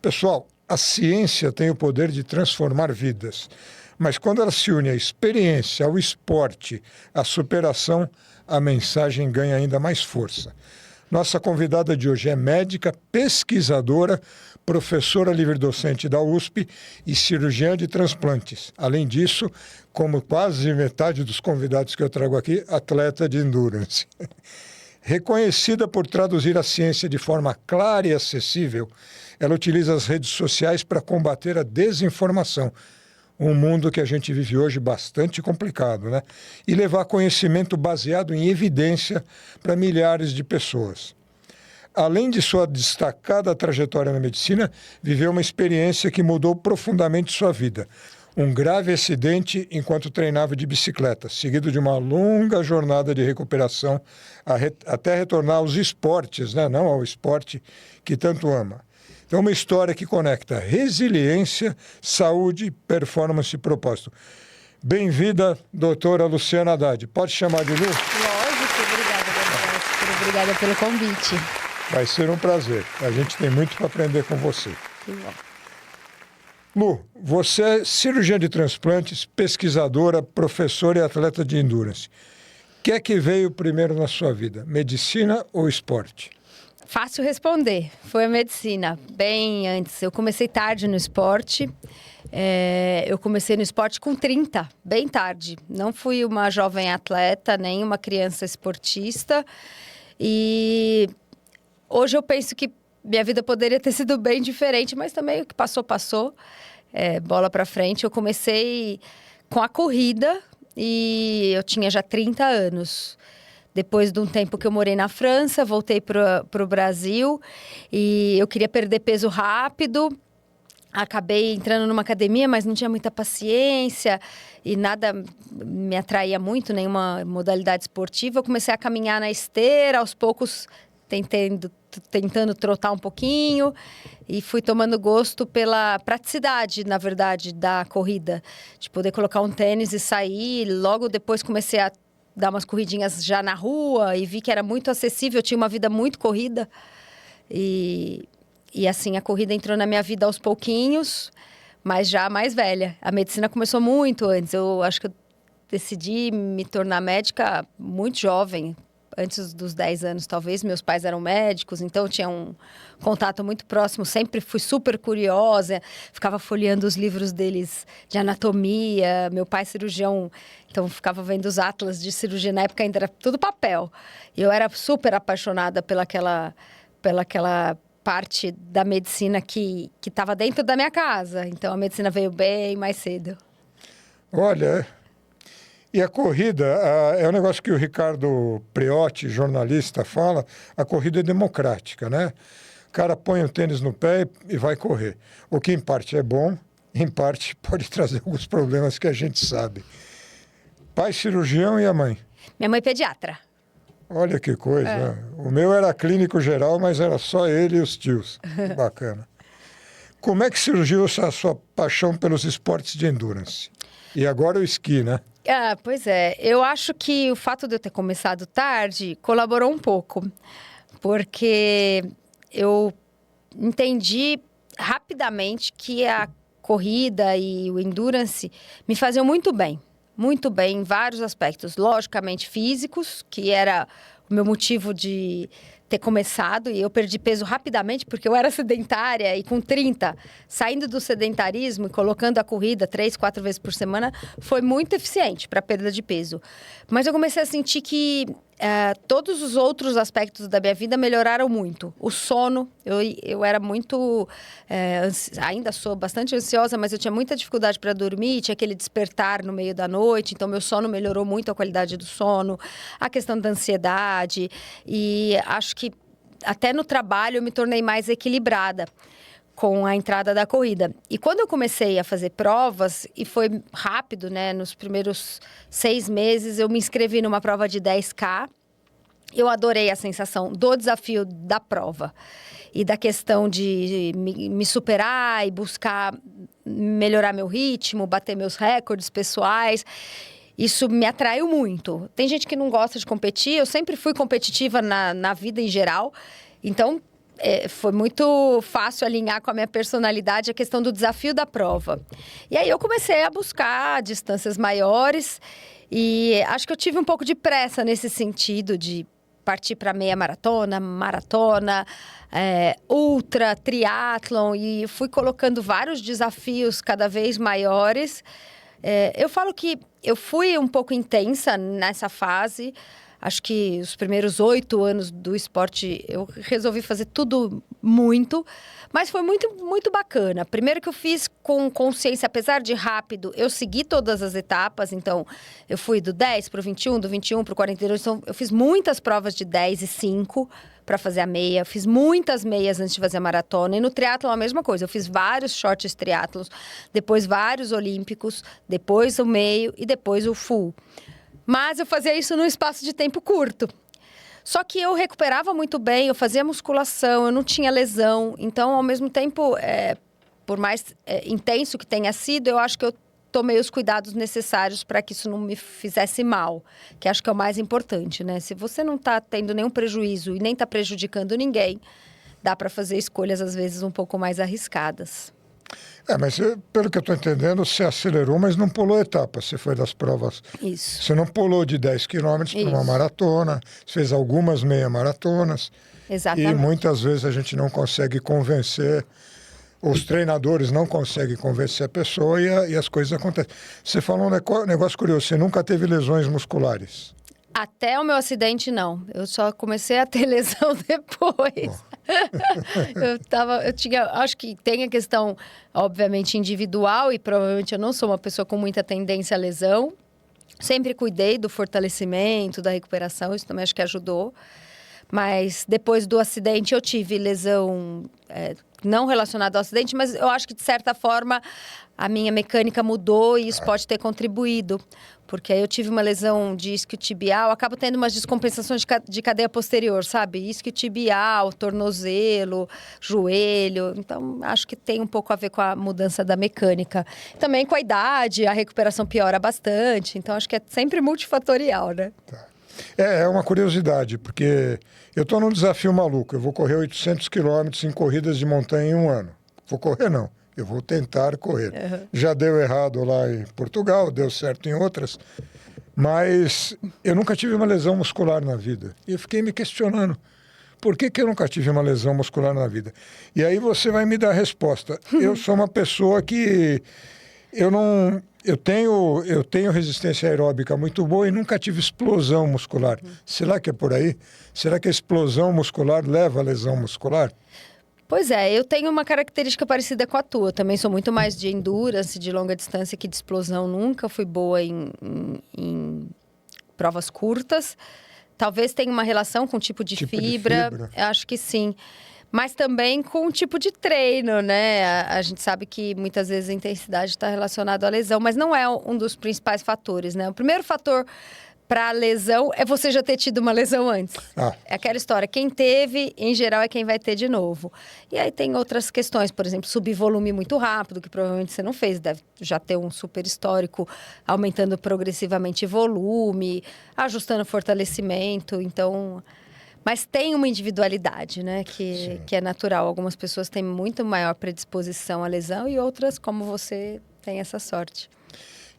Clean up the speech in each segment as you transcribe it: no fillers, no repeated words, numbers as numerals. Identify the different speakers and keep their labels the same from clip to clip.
Speaker 1: Pessoal, a ciência tem o poder de transformar vidas, mas quando ela se une à experiência, ao esporte, à superação, a mensagem ganha ainda mais força. Nossa convidada de hoje é médica, pesquisadora, professora livre-docente da USP e cirurgiã de transplantes. Além disso, como quase metade dos convidados que eu trago aqui, atleta de endurance. Reconhecida por traduzir a ciência de forma clara e acessível, ela utiliza as redes sociais para combater a desinformação, um mundo que a gente vive hoje bastante complicado, né? E levar conhecimento baseado em evidência para milhares de pessoas. Além de sua destacada trajetória na medicina, viveu uma experiência que mudou profundamente sua vida. Um grave acidente enquanto treinava de bicicleta, seguido de uma longa jornada de recuperação até retornar aos esportes, né? Não ao esporte que tanto ama. Então, uma história que conecta resiliência, saúde, performance e propósito. Bem-vinda, doutora Luciana Haddad. Pode chamar de Lu?
Speaker 2: Lógico, obrigada, Gabriel. Obrigada pelo convite.
Speaker 1: Vai ser um prazer. A gente tem muito para aprender com você.
Speaker 2: Que bom.
Speaker 1: Lu, você é cirurgiã de transplantes, pesquisadora, professora e atleta de endurance. O que é que veio primeiro na sua vida, medicina ou esporte?
Speaker 2: Fácil responder. Foi a medicina. Bem antes. Eu comecei tarde no esporte. Eu comecei no esporte com 30, bem tarde. Não fui uma jovem atleta, nem uma criança esportista. E hoje eu penso que minha vida poderia ter sido bem diferente, mas também o que passou, passou. Bola para frente. Eu comecei com a corrida e eu tinha já 30 anos. Depois de um tempo que eu morei na França, voltei para o Brasil e eu queria perder peso rápido. Acabei entrando numa academia, mas não tinha muita paciência e nada me atraía muito, nenhuma modalidade esportiva. Eu comecei a caminhar na esteira, aos poucos tentando trotar um pouquinho e fui tomando gosto pela praticidade, na verdade, da corrida. De poder colocar um tênis e sair. Logo depois comecei a dar umas corridinhas já na rua e vi que era muito acessível, eu tinha uma vida muito corrida. E assim, a corrida entrou na minha vida aos pouquinhos, mas já mais velha. A medicina começou muito antes. Eu acho que eu decidi me tornar médica muito jovem, antes dos 10 anos, talvez. Meus pais eram médicos, então eu tinha um contato muito próximo. Sempre fui super curiosa, ficava folheando os livros deles de anatomia. Meu pai é cirurgião, então ficava vendo os atlas de cirurgia. Na época ainda era tudo papel. E eu era super apaixonada pelaquela parte da medicina que estava dentro da minha casa. Então a medicina veio bem mais cedo.
Speaker 1: Olha, e a corrida, é um negócio que o Ricardo Preotti, jornalista, fala, a corrida é democrática, né? O cara põe o tênis no pé e vai correr. O que em parte é bom, em parte pode trazer alguns problemas que a gente sabe. Pai cirurgião e a mãe?
Speaker 2: Minha mãe é pediatra.
Speaker 1: Olha que coisa. O meu era clínico geral, mas era só ele e os tios. Bacana. Como é que surgiu a sua paixão pelos esportes de endurance? E agora o esqui, né?
Speaker 2: Pois é. Eu acho que o fato de eu ter começado tarde colaborou um pouco. Porque eu entendi rapidamente que a corrida e o endurance me faziam muito bem em vários aspectos. Logicamente físicos, que era o meu motivo de ter começado, e eu perdi peso rapidamente porque eu era sedentária e com 30, saindo do sedentarismo e colocando a corrida 3, 4 vezes por semana, foi muito eficiente para a perda de peso. Mas eu comecei a sentir que todos os outros aspectos da minha vida melhoraram muito. O sono, eu era muito... ainda sou bastante ansiosa, mas eu tinha muita dificuldade para dormir, tinha aquele despertar no meio da noite, então meu sono melhorou muito, a qualidade do sono, a questão da ansiedade, e acho que até no trabalho eu me tornei mais equilibrada com a entrada da corrida. E quando eu comecei a fazer provas, e foi rápido, né? Nos primeiros 6 meses, eu me inscrevi numa prova de 10K. Eu adorei a sensação do desafio da prova. E da questão de me superar e buscar melhorar meu ritmo, bater meus recordes pessoais. Isso me atraiu muito. Tem gente que não gosta de competir. Eu sempre fui competitiva na vida em geral. Então, foi muito fácil alinhar com a minha personalidade a questão do desafio da prova. E aí eu comecei a buscar distâncias maiores e acho que eu tive um pouco de pressa nesse sentido de partir para meia maratona, ultra, triatlon, e fui colocando vários desafios cada vez maiores. Eu falo que eu fui um pouco intensa nessa fase. Acho que os primeiros 8 anos do esporte eu resolvi fazer tudo muito, mas foi muito, muito bacana. Primeiro que eu fiz com consciência, apesar de rápido, eu segui todas as etapas. Então, eu fui do 10 para o 21, do 21 para o 42. Então, eu fiz muitas provas de 10 e 5 para fazer a meia. Fiz muitas meias antes de fazer a maratona. E no triatlon a mesma coisa. Eu fiz vários shorts triatlons, depois vários olímpicos, depois o meio e depois o full. Mas eu fazia isso num espaço de tempo curto. Só que eu recuperava muito bem, eu fazia musculação, eu não tinha lesão. Então, ao mesmo tempo, por mais intenso que tenha sido, eu acho que eu tomei os cuidados necessários para que isso não me fizesse mal. Que acho que é o mais importante, né? Se você não está tendo nenhum prejuízo e nem está prejudicando ninguém, dá para fazer escolhas, às vezes, um pouco mais arriscadas.
Speaker 1: Mas pelo que eu estou entendendo, você acelerou, mas não pulou etapas. Você foi das provas.
Speaker 2: Isso.
Speaker 1: Você não pulou de 10 quilômetros para uma maratona, você fez algumas meia maratonas.
Speaker 2: Exatamente.
Speaker 1: E muitas vezes a gente não consegue convencer, os treinadores não conseguem convencer a pessoa e as coisas acontecem. Você falou um negócio curioso, você nunca teve lesões musculares.
Speaker 2: Até o meu acidente, não. Eu só comecei a ter lesão depois. Acho que tem a questão, obviamente, individual e provavelmente eu não sou uma pessoa com muita tendência à lesão. Sempre cuidei do fortalecimento, da recuperação, isso também acho que ajudou. Mas depois do acidente eu tive lesão não relacionada ao acidente, mas eu acho que, de certa forma, a minha mecânica mudou e isso pode ter contribuído. Porque aí eu tive uma lesão de isquiotibial, acabo tendo umas descompensações de cadeia posterior, sabe? Isquiotibial, tornozelo, joelho. Então, acho que tem um pouco a ver com a mudança da mecânica. Também com a idade, a recuperação piora bastante. Então, acho que é sempre multifatorial, né?
Speaker 1: Tá. É uma curiosidade, porque eu estou num desafio maluco. Eu vou correr 800 quilômetros em corridas de montanha em um ano. Vou correr, não. Eu vou tentar correr. Uhum. Já deu errado lá em Portugal, deu certo em outras. Mas eu nunca tive uma lesão muscular na vida. E eu fiquei me questionando. Por que eu nunca tive uma lesão muscular na vida? E aí você vai me dar a resposta. Eu sou uma pessoa que... Eu tenho resistência aeróbica muito boa e nunca tive explosão muscular. Será que é por aí? Será que a explosão muscular leva a lesão muscular?
Speaker 2: Pois é, eu tenho uma característica parecida com a tua. Eu também sou muito mais de endurance, de longa distância, que de explosão. Nunca fui boa em provas curtas. Talvez tenha uma relação com o tipo de fibra. Eu acho que sim. Mas também com o tipo de treino, né? A gente sabe que muitas vezes a intensidade está relacionada à lesão, mas não é um dos principais fatores, né? O primeiro fator para a lesão é você já ter tido uma lesão antes. É aquela história, quem teve, em geral, é quem vai ter de novo. E aí tem outras questões, por exemplo, subir volume muito rápido, que provavelmente você não fez, deve já ter um super histórico, aumentando progressivamente volume, ajustando fortalecimento, então... Mas tem uma individualidade, né, que é natural. Algumas pessoas têm muito maior predisposição à lesão e outras, como você, tem essa sorte.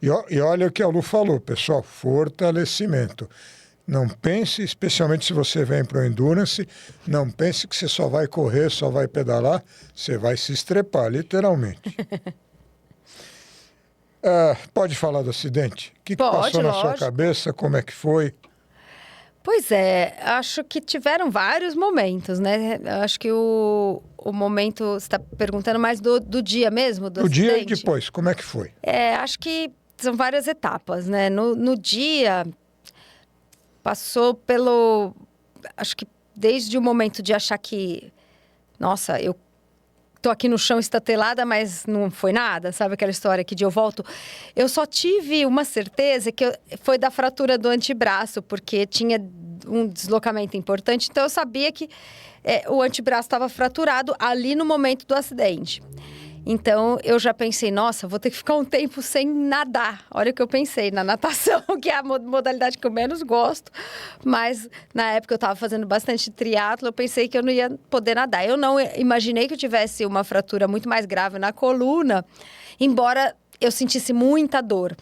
Speaker 1: E olha o que a Lu falou, pessoal, fortalecimento. Não pense, especialmente se você vem para o Endurance, não pense que você só vai correr, só vai pedalar, você vai se estrepar, literalmente. Pode falar do acidente? O que passou na sua cabeça? Como é que foi?
Speaker 2: Pois é, acho que tiveram vários momentos, né? Acho que o momento, você está perguntando mais do dia mesmo, do acidente?
Speaker 1: Do dia e depois, como é que foi?
Speaker 2: Acho que são várias etapas, né? No dia, passou pelo... Acho que desde o momento de achar que... Nossa, eu tô aqui no chão estatelada, mas não foi nada, sabe aquela história que de eu volto? Eu só tive uma certeza que foi da fratura do antebraço, porque tinha um deslocamento importante, então eu sabia que o antebraço estava fraturado ali no momento do acidente. Então, eu já pensei, nossa, vou ter que ficar um tempo sem nadar. Olha o que eu pensei na natação, que é a modalidade que eu menos gosto. Mas, na época, eu estava fazendo bastante triatlo, eu pensei que eu não ia poder nadar. Eu não imaginei que eu tivesse uma fratura muito mais grave na coluna, embora eu sentisse muita dor.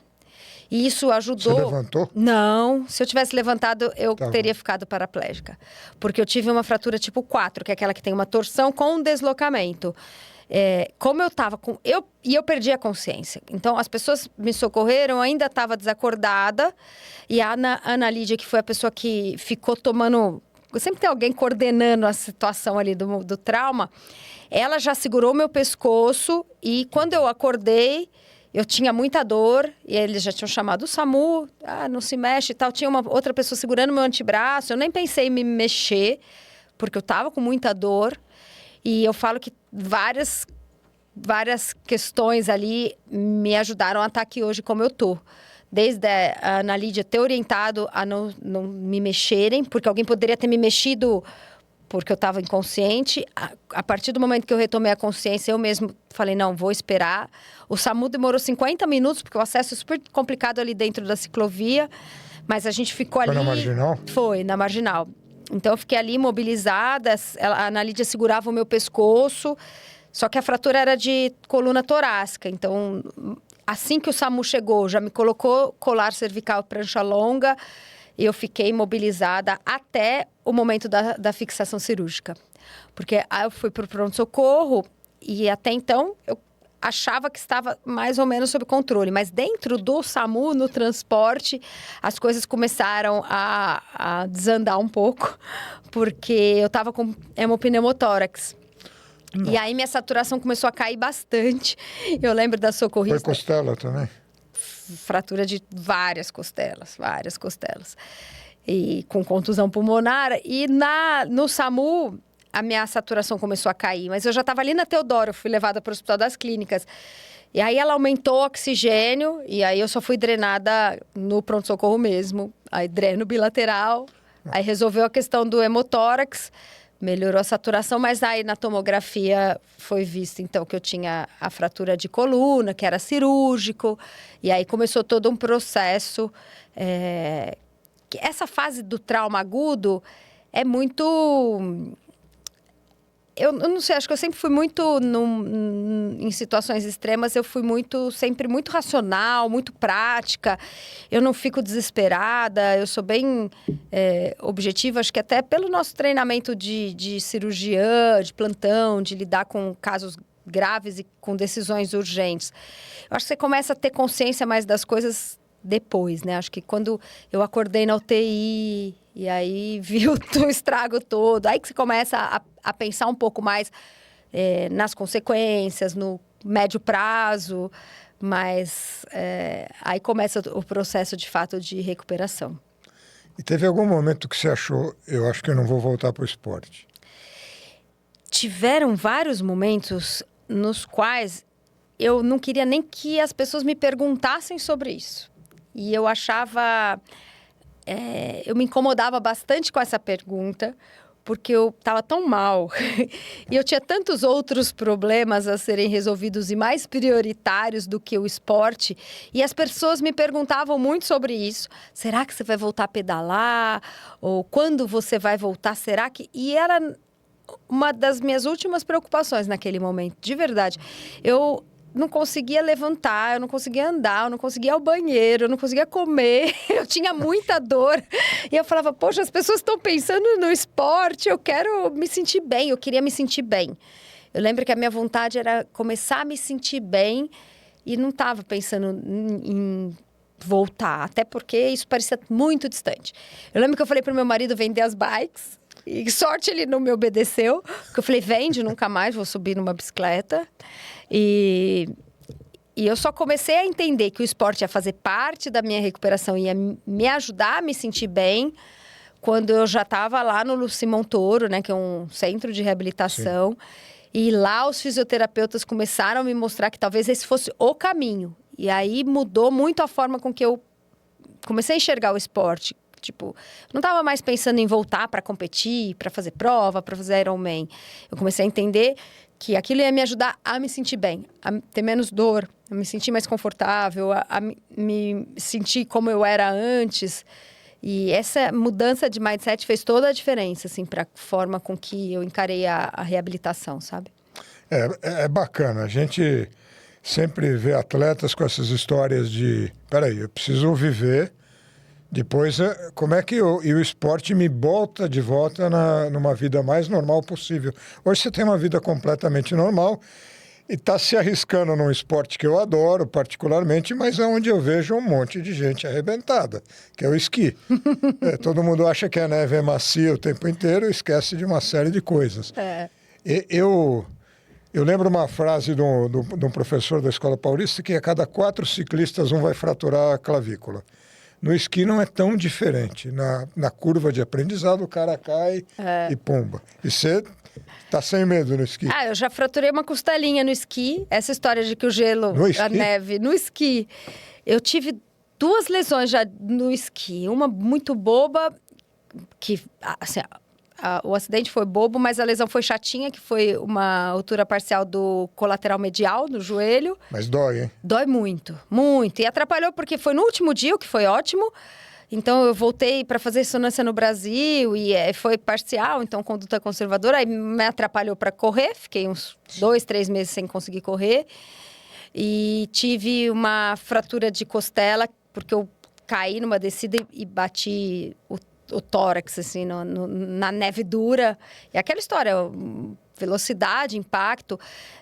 Speaker 2: E isso ajudou...
Speaker 1: Você levantou?
Speaker 2: Não. Se eu tivesse levantado, eu
Speaker 1: Tá
Speaker 2: teria
Speaker 1: bom.
Speaker 2: ficado paraplégica. Porque eu tive uma fratura tipo 4, que é aquela que tem uma torção com um deslocamento. Como eu estava com... eu perdi a consciência. Então, as pessoas me socorreram, eu ainda estava desacordada. E a Ana Lídia, que foi a pessoa que ficou tomando... Sempre tem alguém coordenando a situação ali do trauma. Ela já segurou meu pescoço e quando eu acordei... Eu tinha muita dor e eles já tinham chamado o SAMU. Não se mexe e tal. Tinha uma outra pessoa segurando meu antebraço. Eu nem pensei em me mexer, porque eu estava com muita dor. E eu falo que várias questões ali me ajudaram a estar aqui hoje como eu tô. Desde a Ana Lídia ter orientado a não me mexerem, porque alguém poderia ter me mexido... porque eu estava inconsciente. A partir do momento que eu retomei a consciência, eu mesmo falei, não, vou esperar. O SAMU demorou 50 minutos, porque o acesso é super complicado ali dentro da ciclovia. Mas a gente ficou ali...
Speaker 1: Foi na Marginal?
Speaker 2: Foi, na Marginal. Então, eu fiquei ali imobilizada. A Ana Lídia segurava o meu pescoço. Só que a fratura era de coluna torácica. Então, assim que o SAMU chegou, já me colocou colar cervical prancha longa. E eu fiquei imobilizada até o momento da fixação cirúrgica. Porque aí eu fui para o pronto-socorro e até então eu achava que estava mais ou menos sob controle. Mas dentro do SAMU, no transporte, as coisas começaram a desandar um pouco. Porque eu estava com hemopneumotórax. E aí minha saturação começou a cair bastante. Eu lembro da socorrista...
Speaker 1: Foi costela também?
Speaker 2: Fratura de várias costelas. E com contusão pulmonar. E no SAMU, a minha saturação começou a cair. Mas eu já estava ali na Teodoro, fui levada para o Hospital das Clínicas. E aí ela aumentou o oxigênio, e aí eu só fui drenada no pronto-socorro mesmo. Aí dreno bilateral, aí resolveu a questão do hemotórax, melhorou a saturação, mas aí na tomografia foi visto, então, que eu tinha a fratura de coluna, que era cirúrgico. E aí começou todo um processo. Essa fase do trauma agudo é muito... Eu não sei, acho que eu sempre fui muito... em situações extremas, eu fui sempre muito racional, muito prática. Eu não fico desesperada, eu sou bem objetiva. Acho que até pelo nosso treinamento de cirurgiã, de plantão, de lidar com casos graves e com decisões urgentes. Eu acho que você começa a ter consciência mais das coisas depois, né? Acho que quando eu acordei na UTI... E aí, viu o estrago todo. Aí que você começa a pensar um pouco mais nas consequências, no médio prazo. Mas aí começa o processo, de fato, de recuperação.
Speaker 1: E teve algum momento que você achou, eu acho que eu não vou voltar para o esporte?
Speaker 2: Tiveram vários momentos nos quais eu não queria nem que as pessoas me perguntassem sobre isso. E eu achava... eu me incomodava bastante com essa pergunta, porque eu estava tão mal. E eu tinha tantos outros problemas a serem resolvidos e mais prioritários do que o esporte. E as pessoas me perguntavam muito sobre isso. Será que você vai voltar a pedalar? Ou quando você vai voltar, será que... E era uma das minhas últimas preocupações naquele momento, de verdade. Eu não conseguia levantar, eu não conseguia andar, eu não conseguia ir ao banheiro, eu não conseguia comer, eu tinha muita dor. E eu falava, poxa, as pessoas estão pensando no esporte, eu quero me sentir bem, eu queria me sentir bem. Eu lembro que a minha vontade era começar a me sentir bem e não estava pensando em voltar, até porque isso parecia muito distante. Eu lembro que eu falei para o meu marido vender as bikes, e sorte ele não me obedeceu, porque eu falei, vende, nunca mais vou subir numa bicicleta. E eu só comecei a entender que o esporte ia fazer parte da minha recuperação, ia me ajudar a me sentir bem, quando eu já estava lá no Luci Montoro, né, que é um centro de reabilitação. Sim. E lá os fisioterapeutas começaram a me mostrar que talvez esse fosse o caminho. E aí mudou muito a forma com que eu comecei a enxergar o esporte. Tipo, não estava mais pensando em voltar para competir, para fazer prova, para fazer Ironman. Eu comecei a entender que aquilo ia me ajudar a me sentir bem, a ter menos dor, a me sentir mais confortável, a me sentir como eu era antes. E essa mudança de mindset fez toda a diferença, assim, para a forma com que eu encarei a reabilitação, sabe?
Speaker 1: É bacana. A gente sempre vê atletas com essas histórias de... Peraí, eu preciso viver... Depois, como é que e o esporte me bota de volta numa vida mais normal possível. Hoje você tem uma vida completamente normal e está se arriscando num esporte que eu adoro particularmente, mas é onde eu vejo um monte de gente arrebentada, que é o esqui. Todo mundo acha que a neve é macia o tempo inteiro e esquece de uma série de coisas. Eu lembro uma frase de um professor da Escola Paulista que a cada 4 ciclistas um vai fraturar a clavícula. No esqui não é tão diferente. Na curva de aprendizado, o cara cai e pumba. E você tá sem medo no esqui?
Speaker 2: Eu já fraturei uma costelinha no esqui. Essa história de que o gelo, a neve... No esqui. Eu tive 2 lesões já no esqui. Uma muito boba, que... Assim, o acidente foi bobo, mas a lesão foi chatinha, que foi uma altura parcial do colateral medial, do joelho.
Speaker 1: Mas dói, hein?
Speaker 2: Dói muito, muito. E atrapalhou porque foi no último dia, o que foi ótimo. Então, eu voltei para fazer ressonância no Brasil e foi parcial, então conduta conservadora. Aí me atrapalhou para correr, fiquei uns 2, 3 meses sem conseguir correr. E tive uma fratura de costela, porque eu caí numa descida e bati o tórax, assim, na neve dura. E aquela história, velocidade, impacto,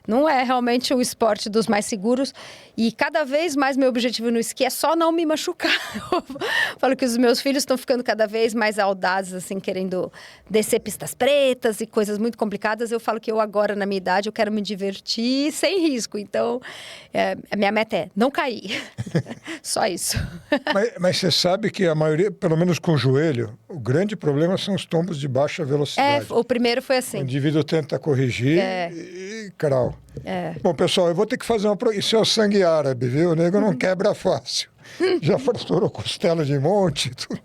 Speaker 2: não é realmente o esporte dos mais seguros. E cada vez mais meu objetivo no esqui é só não me machucar. Eu falo que os meus filhos estão ficando cada vez mais audazes, assim, querendo descer pistas pretas e coisas muito complicadas. Eu falo que eu agora, na minha idade, eu quero me divertir sem risco. Então, a minha meta é não cair. Só isso.
Speaker 1: Mas você sabe que a maioria, pelo menos com o joelho, o grande problema são os tombos de baixa velocidade.
Speaker 2: O primeiro foi assim.
Speaker 1: O indivíduo tenta corrigir e crau. Bom, pessoal, eu vou ter que fazer uma... Isso é o sangue árabe, viu? O nego não quebra fácil. Já fraturou costela de monte. Tudo.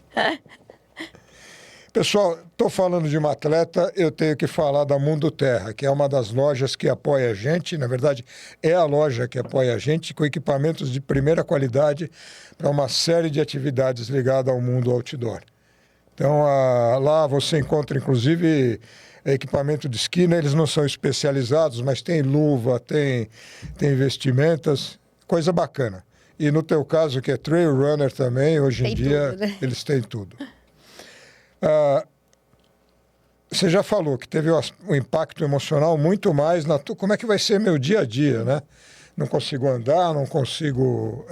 Speaker 1: Pessoal, estou falando de uma atleta, eu tenho que falar da Mundo Terra, que é uma das lojas que apoia a gente. Na verdade, é a loja que apoia a gente, com equipamentos de primeira qualidade para uma série de atividades ligadas ao mundo outdoor. Então, lá você encontra, inclusive, equipamento de esqui, né? Eles não são especializados, mas tem luva, tem vestimentas, coisa bacana. E no teu caso, que é trail runner também, hoje em dia,
Speaker 2: tudo, né?
Speaker 1: eles têm tudo. Você já falou que teve um impacto emocional muito mais como é que vai ser meu dia a dia, né? Não consigo andar, não consigo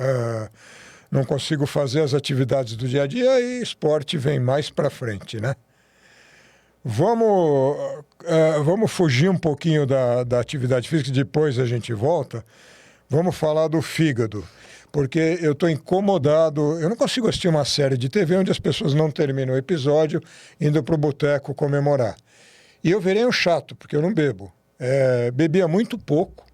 Speaker 1: fazer as atividades do dia a dia e esporte vem mais para frente, né? Vamos fugir um pouquinho da atividade física, depois a gente volta. Vamos falar do fígado, porque eu estou incomodado. Eu não consigo assistir uma série de TV onde as pessoas não terminam o episódio indo para o boteco comemorar. E eu virei um chato, porque eu não bebo. Bebia muito pouco.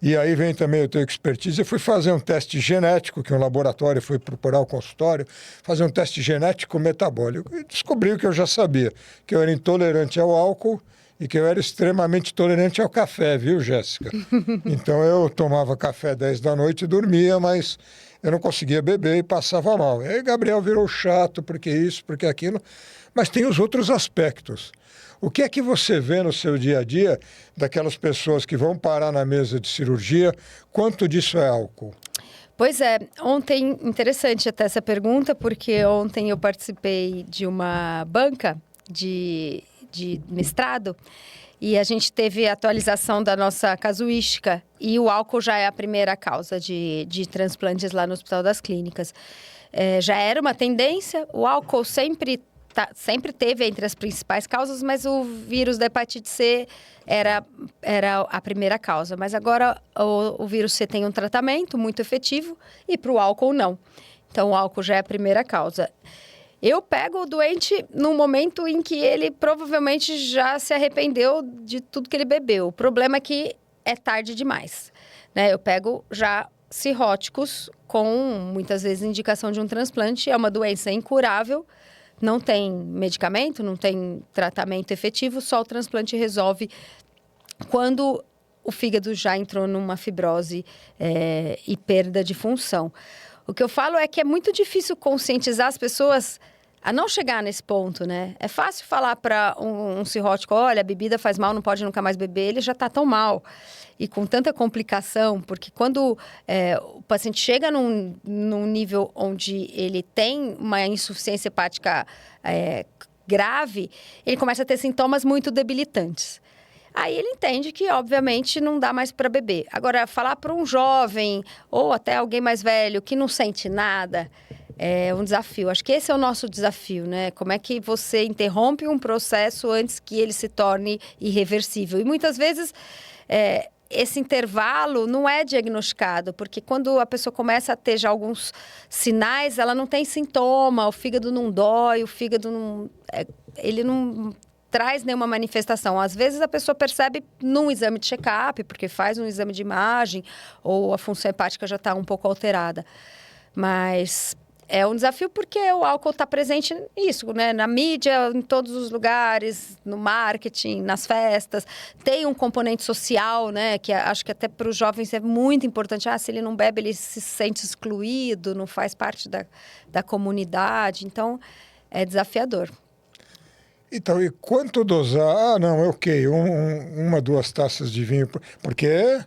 Speaker 1: E aí vem também, eu tenho expertise. Eu fui fazer um teste genético, que um laboratório foi procurar o consultório, fazer um teste genético metabólico. E descobriu que eu já sabia, que eu era intolerante ao álcool e que eu era extremamente tolerante ao café, viu, Jéssica? Então eu tomava café 10 da noite e dormia, mas eu não conseguia beber e passava mal. E aí Gabriel virou chato, porque isso, porque aquilo. Mas tem os outros aspectos. O que é que você vê no seu dia a dia daquelas pessoas que vão parar na mesa de cirurgia? Quanto disso é álcool?
Speaker 2: Pois é, ontem, interessante até essa pergunta, porque ontem eu participei de uma banca de mestrado e a gente teve a atualização da nossa casuística e o álcool já é a primeira causa de transplantes lá no Hospital das Clínicas. Já era uma tendência, o álcool sempre teve entre as principais causas, mas o vírus da hepatite C era a primeira causa. Mas agora o vírus C tem um tratamento muito efetivo e para o álcool não. Então o álcool já é a primeira causa. Eu pego o doente no momento em que ele provavelmente já se arrependeu de tudo que ele bebeu. O problema é que é tarde demais, né? Eu pego já cirróticos com, muitas vezes, indicação de um transplante. É uma doença incurável, não tem medicamento, não tem tratamento efetivo, só o transplante resolve quando o fígado já entrou numa fibrose e perda de função. O que eu falo é que é muito difícil conscientizar as pessoas a não chegar nesse ponto, né? É fácil falar para um cirrótico, olha, a bebida faz mal, não pode nunca mais beber, ele já está tão mal. E com tanta complicação, porque quando o paciente chega num nível onde ele tem uma insuficiência hepática grave, ele começa a ter sintomas muito debilitantes. Aí ele entende que, obviamente, não dá mais para beber. Agora, falar para um jovem ou até alguém mais velho que não sente nada é um desafio. Acho que esse é o nosso desafio, né? Como é que você interrompe um processo antes que ele se torne irreversível? E muitas vezes esse intervalo não é diagnosticado, porque quando a pessoa começa a ter já alguns sinais, ela não tem sintoma, o fígado não dói, o fígado não... ele não traz nenhuma manifestação. Às vezes a pessoa percebe num exame de check-up, porque faz um exame de imagem, ou a função hepática já está um pouco alterada. Mas é um desafio porque o álcool está presente nisso, né? Na mídia, em todos os lugares, no marketing, nas festas. Tem um componente social, né? Que acho que até para os jovens é muito importante. Se ele não bebe, ele se sente excluído, não faz parte da comunidade. Então, é desafiador.
Speaker 1: Então, e quanto dosar? Não, ok, 2 taças de vinho. Porque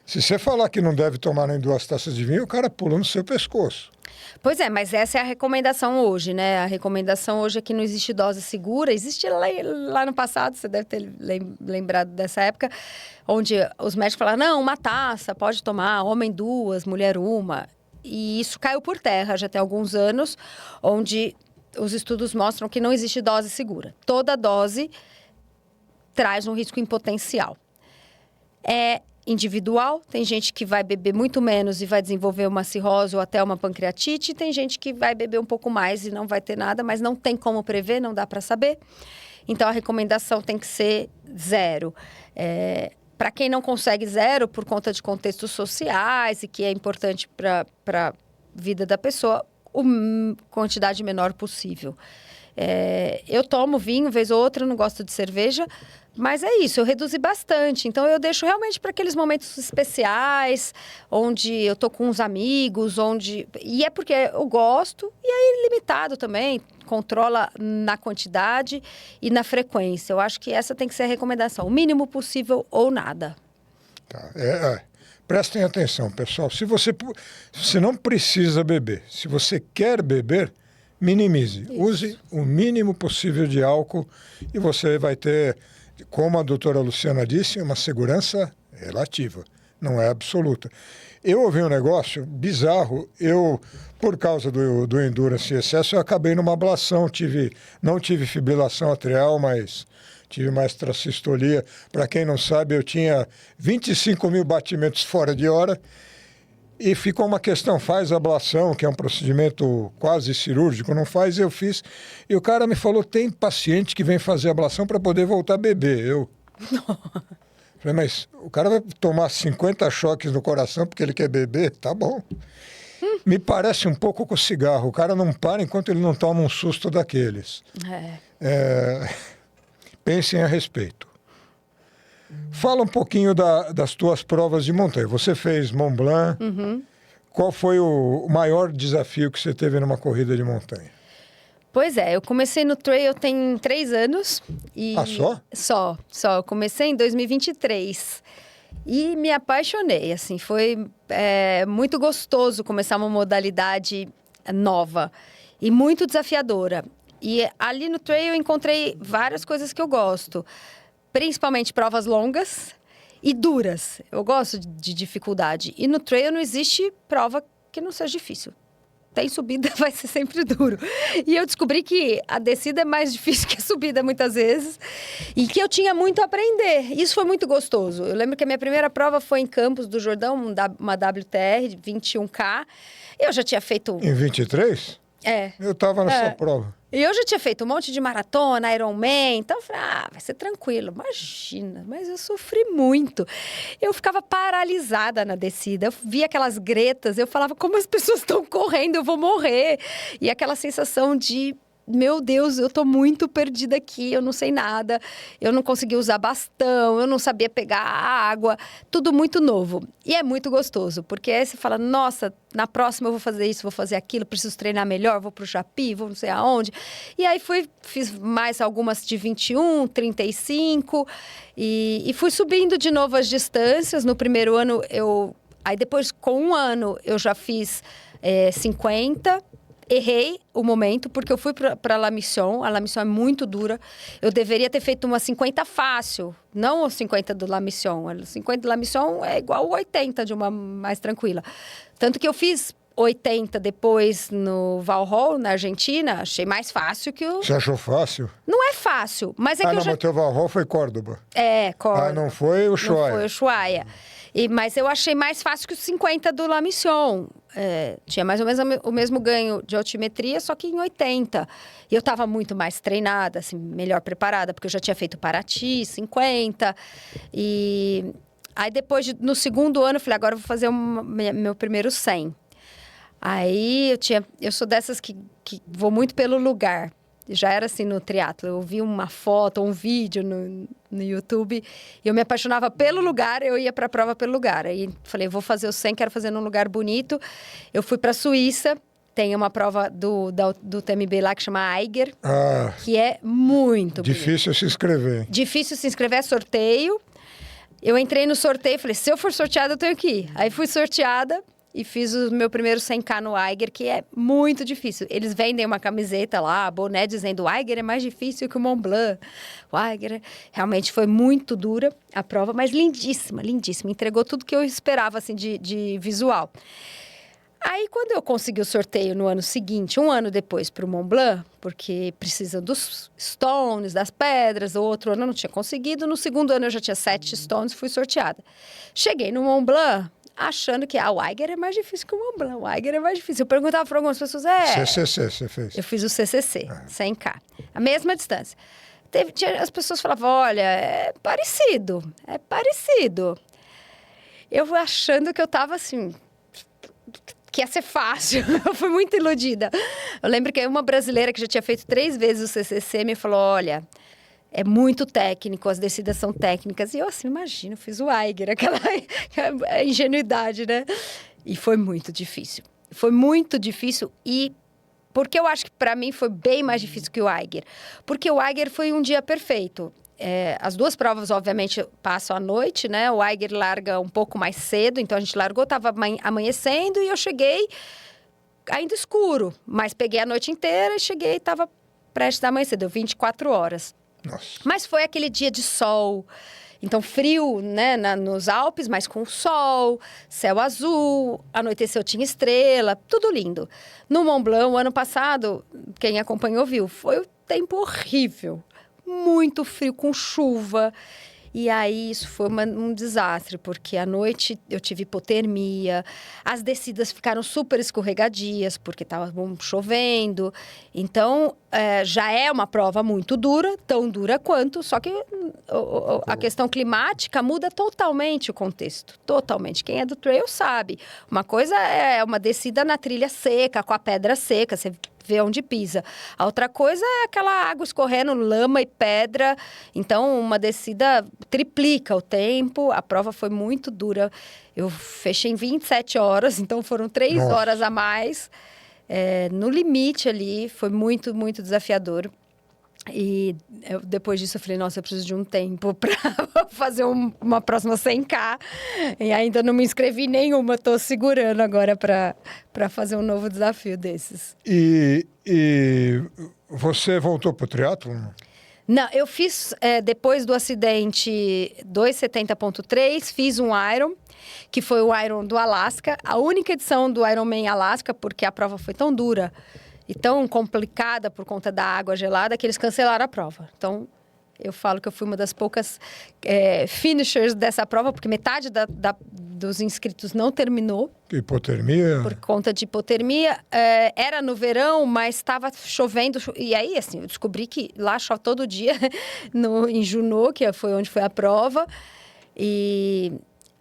Speaker 1: se você falar que não deve tomar nem 2 taças de vinho, o cara pula no seu pescoço.
Speaker 2: Pois é, mas essa é a recomendação hoje, né? A recomendação hoje é que não existe dose segura. Existe lá no passado, você deve ter lembrado dessa época, onde os médicos falaram, não, 1 taça, pode tomar, homem 2, mulher 1. E isso caiu por terra já tem alguns anos, onde os estudos mostram que não existe dose segura. Toda dose traz um risco em potencial. É individual, tem gente que vai beber muito menos e vai desenvolver uma cirrose ou até uma pancreatite, tem gente que vai beber um pouco mais e não vai ter nada, mas não tem como prever, não dá para saber. Então, a recomendação tem que ser 0. Para quem não consegue 0, por conta de contextos sociais e que é importante para a vida da pessoa, quantidade menor possível. Eu tomo vinho, vez ou outra, não gosto de cerveja, mas é isso, eu reduzi bastante. Então, eu deixo realmente para aqueles momentos especiais, onde eu tô com uns amigos, e é porque eu gosto, e aí limitado também, controla na quantidade e na frequência. Eu acho que essa tem que ser a recomendação, o mínimo possível ou nada.
Speaker 1: Tá, prestem atenção, pessoal. Se você não precisa beber, se você quer beber, minimize. Isso. Use o mínimo possível de álcool e você vai ter, como a doutora Luciana disse, uma segurança relativa, não é absoluta. Eu ouvi um negócio bizarro, por causa do Endurance Excesso, eu acabei numa ablação, não tive fibrilação atrial, mas tive uma extracistolia. Para quem não sabe, eu tinha 25 mil batimentos fora de hora. E ficou uma questão, faz ablação, que é um procedimento quase cirúrgico, não faz, eu fiz. E o cara me falou, tem paciente que vem fazer ablação para poder voltar a beber. Eu falei, mas o cara vai tomar 50 choques no coração porque ele quer beber? Tá bom. Me parece um pouco com o cigarro. O cara não para enquanto ele não toma um susto daqueles. Pensem a respeito. Fala um pouquinho das tuas provas de montanha. Você fez Mont Blanc.
Speaker 2: Uhum.
Speaker 1: Qual foi o maior desafio que você teve numa corrida de montanha?
Speaker 2: Pois é, eu comecei no trail tem 3 anos.
Speaker 1: Só?
Speaker 2: Só. Eu comecei em 2023. E me apaixonei, assim, foi muito gostoso começar uma modalidade nova e muito desafiadora. E ali no trail eu encontrei várias coisas que eu gosto. Principalmente provas longas e duras. Eu gosto de dificuldade. E no trail não existe prova que não seja difícil. Tem subida, vai ser sempre duro. E eu descobri que a descida é mais difícil que a subida muitas vezes. E que eu tinha muito a aprender. Isso foi muito gostoso. Eu lembro que a minha primeira prova foi em Campos do Jordão, uma WTR de 21K. Eu já tinha feito...
Speaker 1: Em 23? Eu estava nessa prova.
Speaker 2: E eu já tinha feito um monte de maratona, Ironman, então eu falei, vai ser tranquilo, imagina. Mas eu sofri muito. Eu ficava paralisada na descida, eu via aquelas gretas, eu falava, como as pessoas estão correndo, eu vou morrer. E aquela sensação de meu Deus, eu tô muito perdida aqui, eu não sei nada, eu não consegui usar bastão, eu não sabia pegar água, tudo muito novo. E é muito gostoso, porque aí você fala, nossa, na próxima eu vou fazer isso, vou fazer aquilo, preciso treinar melhor, vou pro Japi, vou não sei aonde. E aí fiz mais algumas de 21, 35 e fui subindo de novo as distâncias. No primeiro ano, aí depois com um ano eu já fiz 50. Errei o momento, porque eu fui para La Mission. A La Mission é muito dura. Eu deveria ter feito uma 50 fácil, não os 50 do La Mission. O 50 do La Mission é igual o 80 de uma mais tranquila. Tanto que eu fiz 80 depois no Valhall, na Argentina. Achei mais fácil que o...
Speaker 1: Você achou fácil?
Speaker 2: Não é fácil, mas é que eu já...
Speaker 1: mas o teu Valhall foi Córdoba.
Speaker 2: Córdoba.
Speaker 1: Não foi o Ushuaia.
Speaker 2: Não foi o Ushuaia. Mas eu achei mais fácil que os 50 do La Mission. Tinha mais ou menos o mesmo ganho de altimetria, só que em 80. E eu estava muito mais treinada, assim, melhor preparada, porque eu já tinha feito Paraty, 50. E aí depois, no segundo ano, eu falei, agora eu vou fazer meu primeiro 100. Aí eu sou dessas que vou muito pelo lugar. Já era assim no triatlo. Eu vi uma foto, um vídeo no YouTube e eu me apaixonava pelo lugar, eu ia para a prova pelo lugar. Aí falei, vou fazer o 100, quero fazer num lugar bonito. Eu fui para a Suíça, tem uma prova do TMB lá que chama Eiger, que é muito
Speaker 1: difícil
Speaker 2: bonito.
Speaker 1: se inscrever.
Speaker 2: Difícil se inscrever, é sorteio. Eu entrei no sorteio e falei, se eu for sorteada, eu tenho que ir. Aí fui sorteada. E fiz o meu primeiro 100K no Eiger, que é muito difícil. Eles vendem uma camiseta lá, boné, dizendo o Eiger é mais difícil que o Mont Blanc. O Eiger realmente foi muito dura a prova, mas lindíssima, lindíssima. Entregou tudo que eu esperava, assim, de visual. Aí, quando eu consegui o sorteio no ano seguinte, um ano depois para o Mont Blanc, porque precisa dos stones, das pedras, o outro ano eu não tinha conseguido. No segundo ano eu já tinha 7 stones e fui sorteada. Cheguei no Mont Blanc, achando que o Eiger é mais difícil que o Mont Blanc. O Eiger é mais difícil. Eu perguntava para algumas pessoas,
Speaker 1: CCC, você fez?
Speaker 2: Eu fiz o CCC, 100K. A mesma distância. As pessoas falavam, olha, é parecido. Eu achando que eu tava assim, que ia ser fácil. Eu fui muito iludida. Eu lembro que uma brasileira que já tinha feito 3 vezes o CCC me falou, olha... É muito técnico, as descidas são técnicas. E eu, assim, imagino, eu fiz o Eiger, aquela ingenuidade, né? E foi muito difícil. Foi muito difícil e... Porque eu acho que, para mim, foi bem mais difícil que o Eiger. Porque o Eiger foi um dia perfeito. As 2 provas, obviamente, passam à noite, né? O Eiger larga um pouco mais cedo. Então, a gente largou, estava amanhecendo e eu cheguei ainda escuro. Mas peguei a noite inteira e cheguei e estava prestes a amanhecer. Deu 24 horas.
Speaker 1: Nossa.
Speaker 2: Mas foi aquele dia de sol, então frio, né, nos Alpes, mas com sol, céu azul, anoiteceu, tinha estrela, tudo lindo. No Mont Blanc, o ano passado, quem acompanhou viu, foi um tempo horrível, muito frio, com chuva. E aí, isso foi um desastre, porque à noite eu tive hipotermia, as descidas ficaram super escorregadias, porque estava chovendo. Então, já é uma prova muito dura, tão dura quanto, só que a questão climática muda totalmente o contexto, totalmente. Quem é do trail sabe. Uma coisa é uma descida na trilha seca, com a pedra seca, você vê onde pisa. A outra coisa é aquela água escorrendo, lama e pedra. Então, uma descida triplica o tempo. A prova foi muito dura. Eu fechei em 27 horas, então foram 3 horas a mais. No limite ali, foi muito, muito desafiador. E depois disso eu falei, nossa, eu preciso de um tempo para fazer uma próxima 100K. E ainda não me inscrevi em nenhuma, estou segurando agora para fazer um novo desafio desses.
Speaker 1: E você voltou para o triatlo?
Speaker 2: Não, eu fiz, depois do acidente 270.3, fiz um Iron, que foi o Iron do Alasca. A única edição do Ironman Alasca, porque a prova foi tão dura e tão complicada por conta da água gelada que eles cancelaram a prova. Então, eu falo que eu fui uma das poucas finishers dessa prova, porque metade dos inscritos não terminou.
Speaker 1: Hipotermia?
Speaker 2: Por conta de hipotermia. Era no verão, mas estava chovendo. E aí, assim, eu descobri que lá chove todo dia, em Juneau, que foi onde foi a prova. E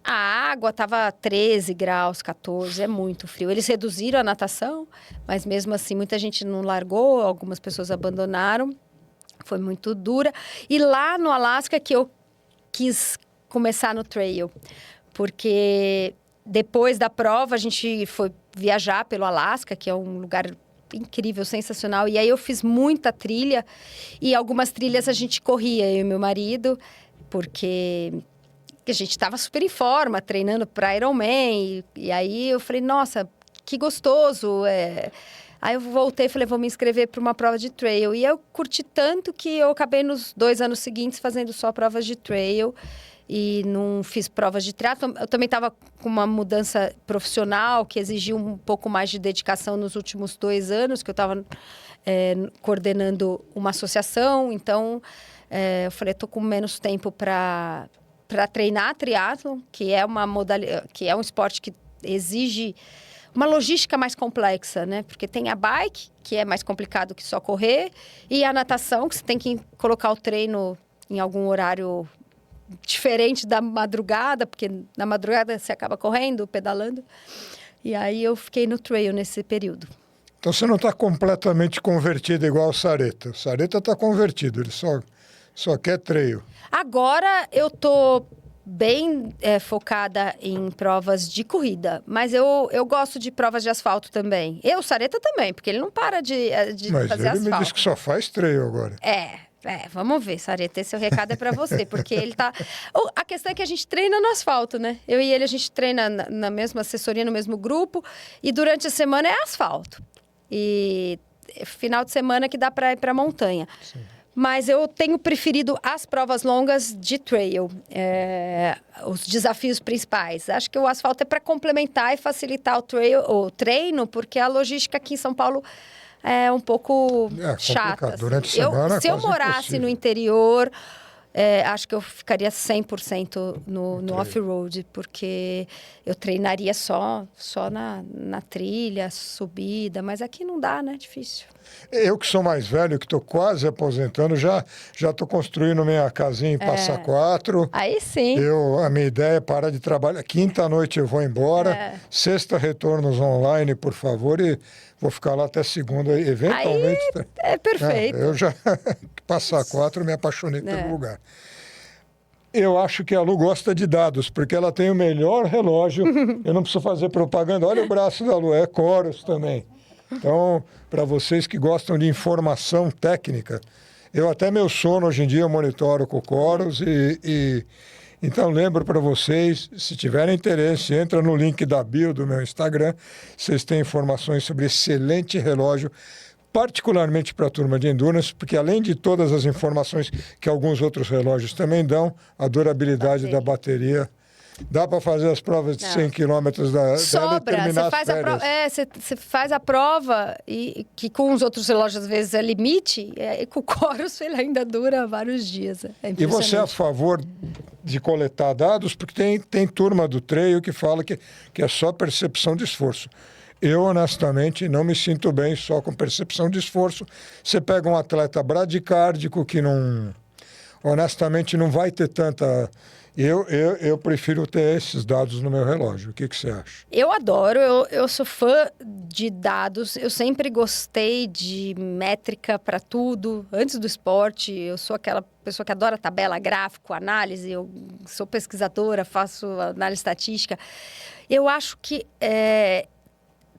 Speaker 2: A água estava 13 graus, 14, é muito frio. Eles reduziram a natação, mas mesmo assim muita gente não largou, algumas pessoas abandonaram. Foi muito dura. E lá no Alasca que eu quis começar no trail, porque depois da prova a gente foi viajar pelo Alasca, que é um lugar incrível, sensacional. E aí eu fiz muita trilha e algumas trilhas a gente corria, eu e meu marido, porque a gente estava super em forma, treinando para Ironman. E aí eu falei, nossa, que gostoso. Aí eu voltei e falei, vou me inscrever para uma prova de trail. E eu curti tanto que eu acabei nos 2 anos seguintes fazendo só provas de trail. E não fiz provas de triatlon. Eu também estava com uma mudança profissional que exigiu um pouco mais de dedicação nos últimos 2 anos, que eu estava coordenando uma associação. Então, eu falei, estou com menos tempo para treinar triatlon, que é uma modalidade, que é um esporte que exige uma logística mais complexa, né? Porque tem a bike, que é mais complicado que só correr, e a natação, que você tem que colocar o treino em algum horário diferente da madrugada, porque na madrugada você acaba correndo, pedalando. E aí eu fiquei no trail nesse período.
Speaker 1: Então você não está completamente convertido igual o Sareta. O Sareta está convertido, ele só quer trail.
Speaker 2: Agora eu tô bem focada em provas de corrida, mas eu gosto de provas de asfalto também. O Sareta também, porque ele não para de
Speaker 1: mas
Speaker 2: fazer asfalto.
Speaker 1: Mas ele me disse que só faz trail agora.
Speaker 2: Vamos ver, Sareta, esse recado é para você, porque ele tá... A questão é que a gente treina no asfalto, né? Eu e ele, a gente treina na mesma assessoria, no mesmo grupo, e durante a semana é asfalto. E final de semana que dá para ir para a montanha. Sim. Mas eu tenho preferido as provas longas de trail, os desafios principais. Acho que o asfalto é para complementar e facilitar o treino, porque a logística aqui em São Paulo é um pouco chata.
Speaker 1: Durante a semana
Speaker 2: se eu morasse impossível. No interior, acho que eu ficaria 100% no off-road, porque eu treinaria só na trilha, subida, mas aqui não dá, né? Difícil.
Speaker 1: Eu que sou mais velho, que estou quase aposentando, já estou construindo minha casinha em Passa Quatro.
Speaker 2: Aí sim.
Speaker 1: A minha ideia é parar de trabalhar. Quinta-noite eu vou embora. Sexta, retornos online, por favor, e vou ficar lá até segunda, eventualmente.
Speaker 2: Aí é perfeito.
Speaker 1: Eu já, Passa Quatro, me apaixonei pelo lugar. Eu acho que a Lu gosta de dados, porque ela tem o melhor relógio. Eu não preciso fazer propaganda. Olha o braço da Lu, é Coros também. Então, para vocês que gostam de informação técnica, eu até meu sono hoje em dia eu monitoro com o Coros então lembro para vocês, se tiverem interesse, entra no link da bio do meu Instagram, vocês têm informações sobre excelente relógio, particularmente para a turma de Endurance, porque além de todas as informações que alguns outros relógios também dão, a durabilidade da bateria. Dá para fazer as provas de 100 quilômetros
Speaker 2: sobra, você faz a prova e que com os outros relógios às vezes é limite, e com o Coros ele ainda dura vários dias.
Speaker 1: E você é a favor de coletar dados? Porque tem turma do trail que fala que é só percepção de esforço. Eu, honestamente, não me sinto bem só com percepção de esforço. Você pega um atleta bradicárdico que honestamente não vai ter tanta... Eu prefiro ter esses dados no meu relógio. O que você acha?
Speaker 2: Eu adoro, eu sou fã de dados. Eu sempre gostei de métrica para tudo. Antes do esporte, eu sou aquela pessoa que adora tabela, gráfico, análise. Eu sou pesquisadora, faço análise estatística. Eu acho que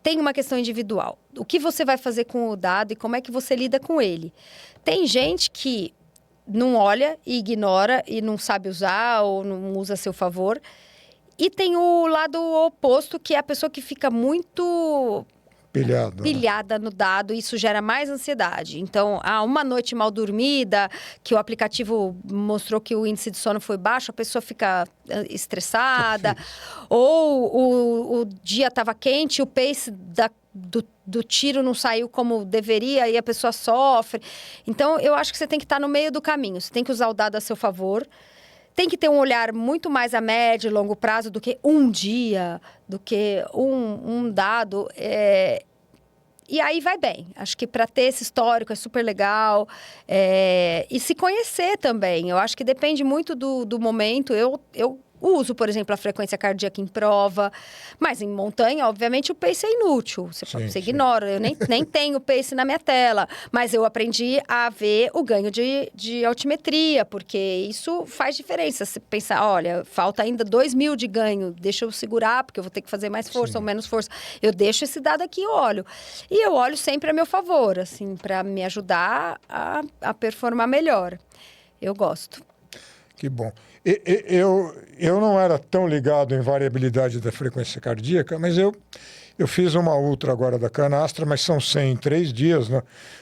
Speaker 2: tem uma questão individual. O que você vai fazer com o dado e como é que você lida com ele? Tem gente que não olha e ignora e não sabe usar ou não usa a seu favor. E tem o lado oposto, que é a pessoa que fica muito pilhada no dado, e isso gera mais ansiedade. Então, uma noite mal dormida, que o aplicativo mostrou que o índice de sono foi baixo, a pessoa fica estressada. Ou o dia estava quente, o pace do tiro não saiu como deveria e a pessoa sofre. Então, eu acho que você tem que estar no meio do caminho. Você tem que usar o dado a seu favor. Tem que ter um olhar muito mais a médio e longo prazo do que um dia, do que um dado. E aí vai bem. Acho que para ter esse histórico é super legal. E se conhecer também. Eu acho que depende muito do momento. Eu uso, por exemplo, a frequência cardíaca em prova, mas em montanha, obviamente, o pace é inútil. Você ignora, eu nem tenho pace na minha tela, mas eu aprendi a ver o ganho de altimetria, porque isso faz diferença. Você pensar, olha, falta ainda 2.000 de ganho, deixa eu segurar, porque eu vou ter que fazer mais força ou menos força. Eu deixo esse dado aqui e olho. E eu olho sempre a meu favor, assim, para me ajudar a performar melhor. Eu gosto.
Speaker 1: Que bom. Eu não era tão ligado em variabilidade da frequência cardíaca, mas eu fiz uma ultra agora da Canastra, mas são 100 em 3 dias.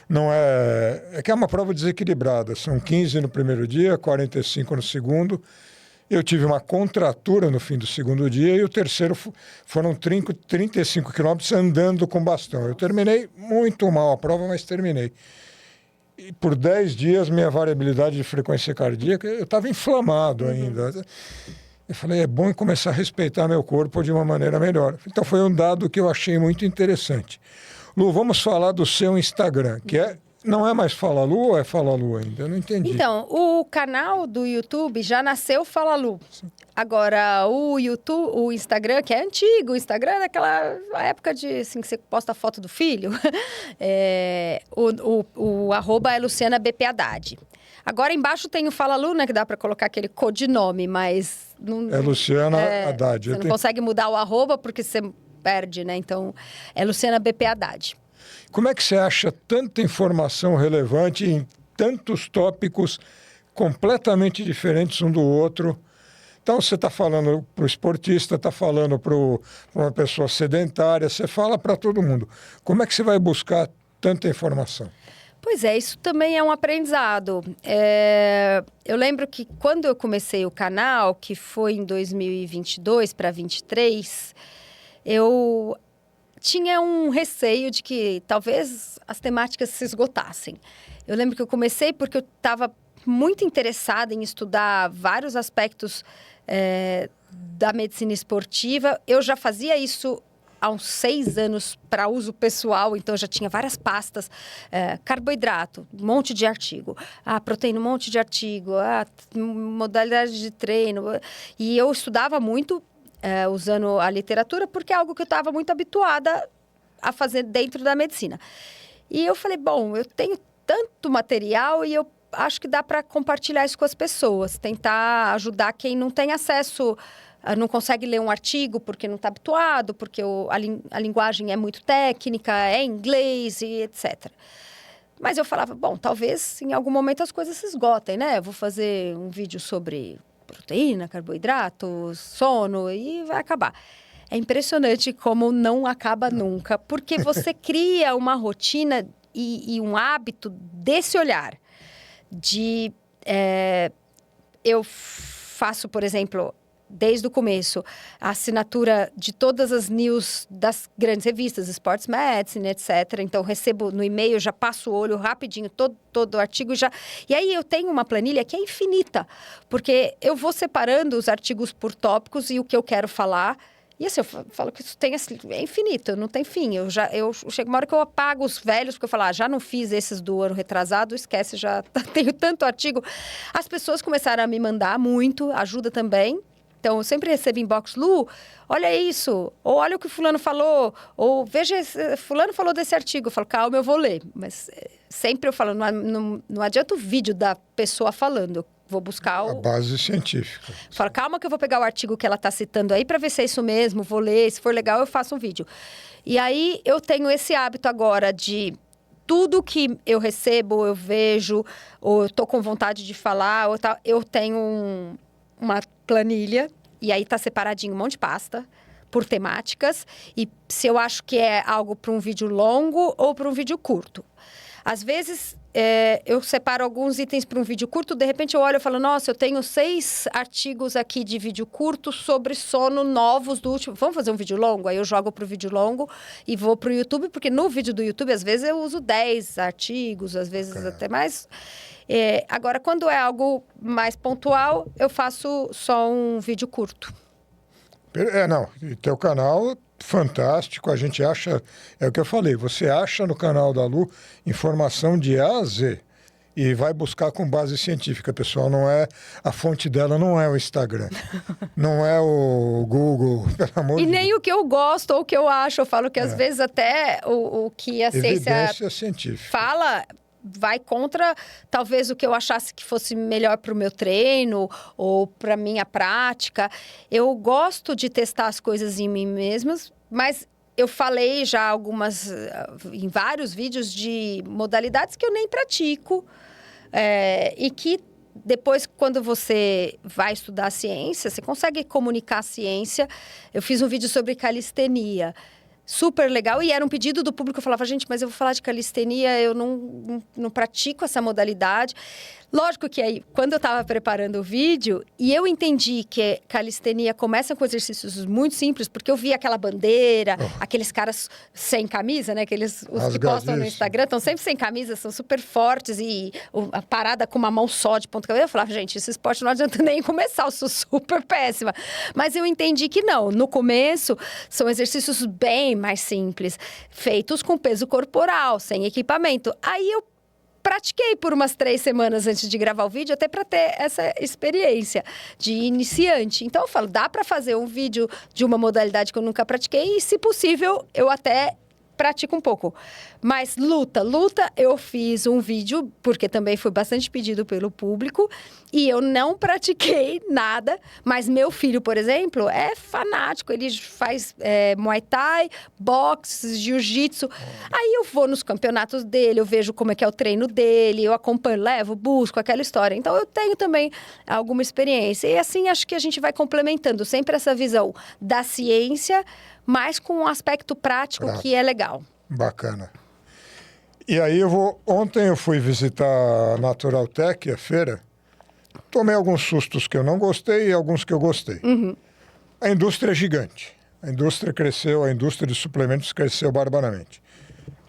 Speaker 1: Não é que é uma prova desequilibrada. São 15 no primeiro dia, 45 no segundo. Eu tive uma contratura no fim do segundo dia e o terceiro foram 35 quilômetros andando com bastão. Eu terminei muito mal a prova, mas terminei. E por 10 dias, minha variabilidade de frequência cardíaca, eu estava inflamado ainda. Eu falei, é bom começar a respeitar meu corpo de uma maneira melhor. Então, foi um dado que eu achei muito interessante. Lu, vamos falar do seu Instagram, que não é mais Fala Lu ou é Fala Lu ainda? Eu não entendi.
Speaker 2: Então, o canal do YouTube já nasceu Fala Lu. Agora, o Instagram, que é antigo, o Instagram é daquela época de, assim, que você posta a foto do filho, o arroba é Luciana BP Haddad. Agora, embaixo tem o Fala Lu, né, que dá para colocar aquele codinome, mas...
Speaker 1: É Luciana Haddad.
Speaker 2: Você não consegue mudar o arroba porque você perde, né? Então, é Luciana BP Haddad.
Speaker 1: Como é que você acha tanta informação relevante em tantos tópicos completamente diferentes um do outro? Então, você está falando para o esportista, está falando para uma pessoa sedentária, você fala para todo mundo. Como é que você vai buscar tanta informação?
Speaker 2: Pois é, isso também é um aprendizado. Eu lembro que quando eu comecei o canal, que foi em 2022 para 2023, eu tinha um receio de que talvez as temáticas se esgotassem. Eu lembro que eu comecei porque eu estava muito interessada em estudar vários aspectos da medicina esportiva. Eu já fazia isso há uns 6 anos para uso pessoal, então eu já tinha várias pastas, carboidrato, um monte de artigo, proteína, um monte de artigo, modalidade de treino. E eu estudava muito, usando a literatura, porque é algo que eu estava muito habituada a fazer dentro da medicina. E eu falei, bom, eu tenho tanto material e eu acho que dá para compartilhar isso com as pessoas, tentar ajudar quem não tem acesso, não consegue ler um artigo porque não está habituado, porque a linguagem é muito técnica, é inglês e etc. Mas eu falava, bom, talvez em algum momento as coisas se esgotem, né? Eu vou fazer um vídeo sobre proteína, carboidrato, sono e vai acabar. É impressionante como não acaba nunca, porque você cria uma rotina e um hábito desse olhar. Eu faço, por exemplo, desde o começo, a assinatura de todas as news das grandes revistas, Sports Medicine, etc. Então, recebo no e-mail, já passo o olho rapidinho, todo o artigo já... E aí, eu tenho uma planilha que é infinita, porque eu vou separando os artigos por tópicos e o que eu quero falar. E assim, eu falo que isso é infinito, não tem fim. Eu chego uma hora que eu apago os velhos, porque eu falo, já não fiz esses do ano retrasado, esquece, já tenho tanto artigo. As pessoas começaram a me mandar muito, ajuda também. Então, eu sempre recebo inbox, Lu, olha isso, ou olha o que fulano falou, ou veja, fulano falou desse artigo. Eu falo, calma, eu vou ler. Mas sempre eu falo, não adianta o vídeo da pessoa falando, eu vou buscar
Speaker 1: a base científica.
Speaker 2: Falo, calma que eu vou pegar o artigo que ela está citando aí para ver se é isso mesmo, vou ler, se for legal eu faço um vídeo. E aí eu tenho esse hábito agora de tudo que eu recebo, eu vejo, ou eu estou com vontade de falar, ou tal, eu tenho uma planilha, e aí está separadinho um monte de pasta por temáticas, e se eu acho que é algo para um vídeo longo ou para um vídeo curto. Às vezes, eu separo alguns itens para um vídeo curto, de repente eu olho e falo, nossa, eu tenho 6 artigos aqui de vídeo curto sobre sono novos do último... Vamos fazer um vídeo longo? Aí eu jogo para o vídeo longo e vou para o YouTube, porque no vídeo do YouTube, às vezes, eu uso 10 artigos, às vezes até mais. Agora, quando é algo mais pontual, eu faço só um vídeo curto.
Speaker 1: Não, e teu canal... fantástico, a gente acha, é o que eu falei, você acha no canal da Lu informação de A a Z. E vai buscar com base científica, pessoal. Não é, a fonte dela não é o Instagram. Não é o Google, pelo amor de Deus.
Speaker 2: E nem o que eu gosto ou o que eu acho. Eu falo que às vezes até o que a
Speaker 1: Evidência científica
Speaker 2: fala vai contra talvez o que eu achasse que fosse melhor para o meu treino ou para minha prática. Eu gosto de testar as coisas em mim mesma, mas eu falei já em vários vídeos de modalidades que eu nem pratico. E que depois, quando você vai estudar ciência, você consegue comunicar a ciência. Eu fiz um vídeo sobre calistenia, super legal, e era um pedido do público. Eu falava, gente, mas eu vou falar de calistenia, eu não pratico essa modalidade. Lógico que aí, quando eu estava preparando o vídeo, e eu entendi que calistenia começa com exercícios muito simples, porque eu vi aquela bandeira, aqueles caras sem camisa, né? Os que postam no Instagram, estão sempre sem camisa, são super fortes, e a parada com uma mão só de ponta cabeça. Eu falava, gente, esse esporte não adianta nem começar, eu sou super péssima. Mas eu entendi que não, no começo, são exercícios bem mais simples, feitos com peso corporal, sem equipamento. Aí eu pratiquei por umas 3 semanas antes de gravar o vídeo, até para ter essa experiência de iniciante. Então, eu falo, dá para fazer um vídeo de uma modalidade que eu nunca pratiquei e, se possível, eu até pratico um pouco. Mas luta, eu fiz um vídeo, porque também foi bastante pedido pelo público, e eu não pratiquei nada, mas meu filho, por exemplo, é fanático, ele faz Muay Thai, boxe, jiu-jitsu. Aí eu vou nos campeonatos dele, eu vejo como é que é o treino dele, eu acompanho, levo, busco aquela história. Então, eu tenho também alguma experiência. E assim, acho que a gente vai complementando sempre essa visão da ciência, mas com um aspecto prático que é legal.
Speaker 1: Bacana. E aí ontem eu fui visitar a Naturaltech, a feira. Tomei alguns sustos que eu não gostei e alguns que eu gostei. A indústria é gigante. A indústria cresceu, a indústria de suplementos cresceu barbaramente.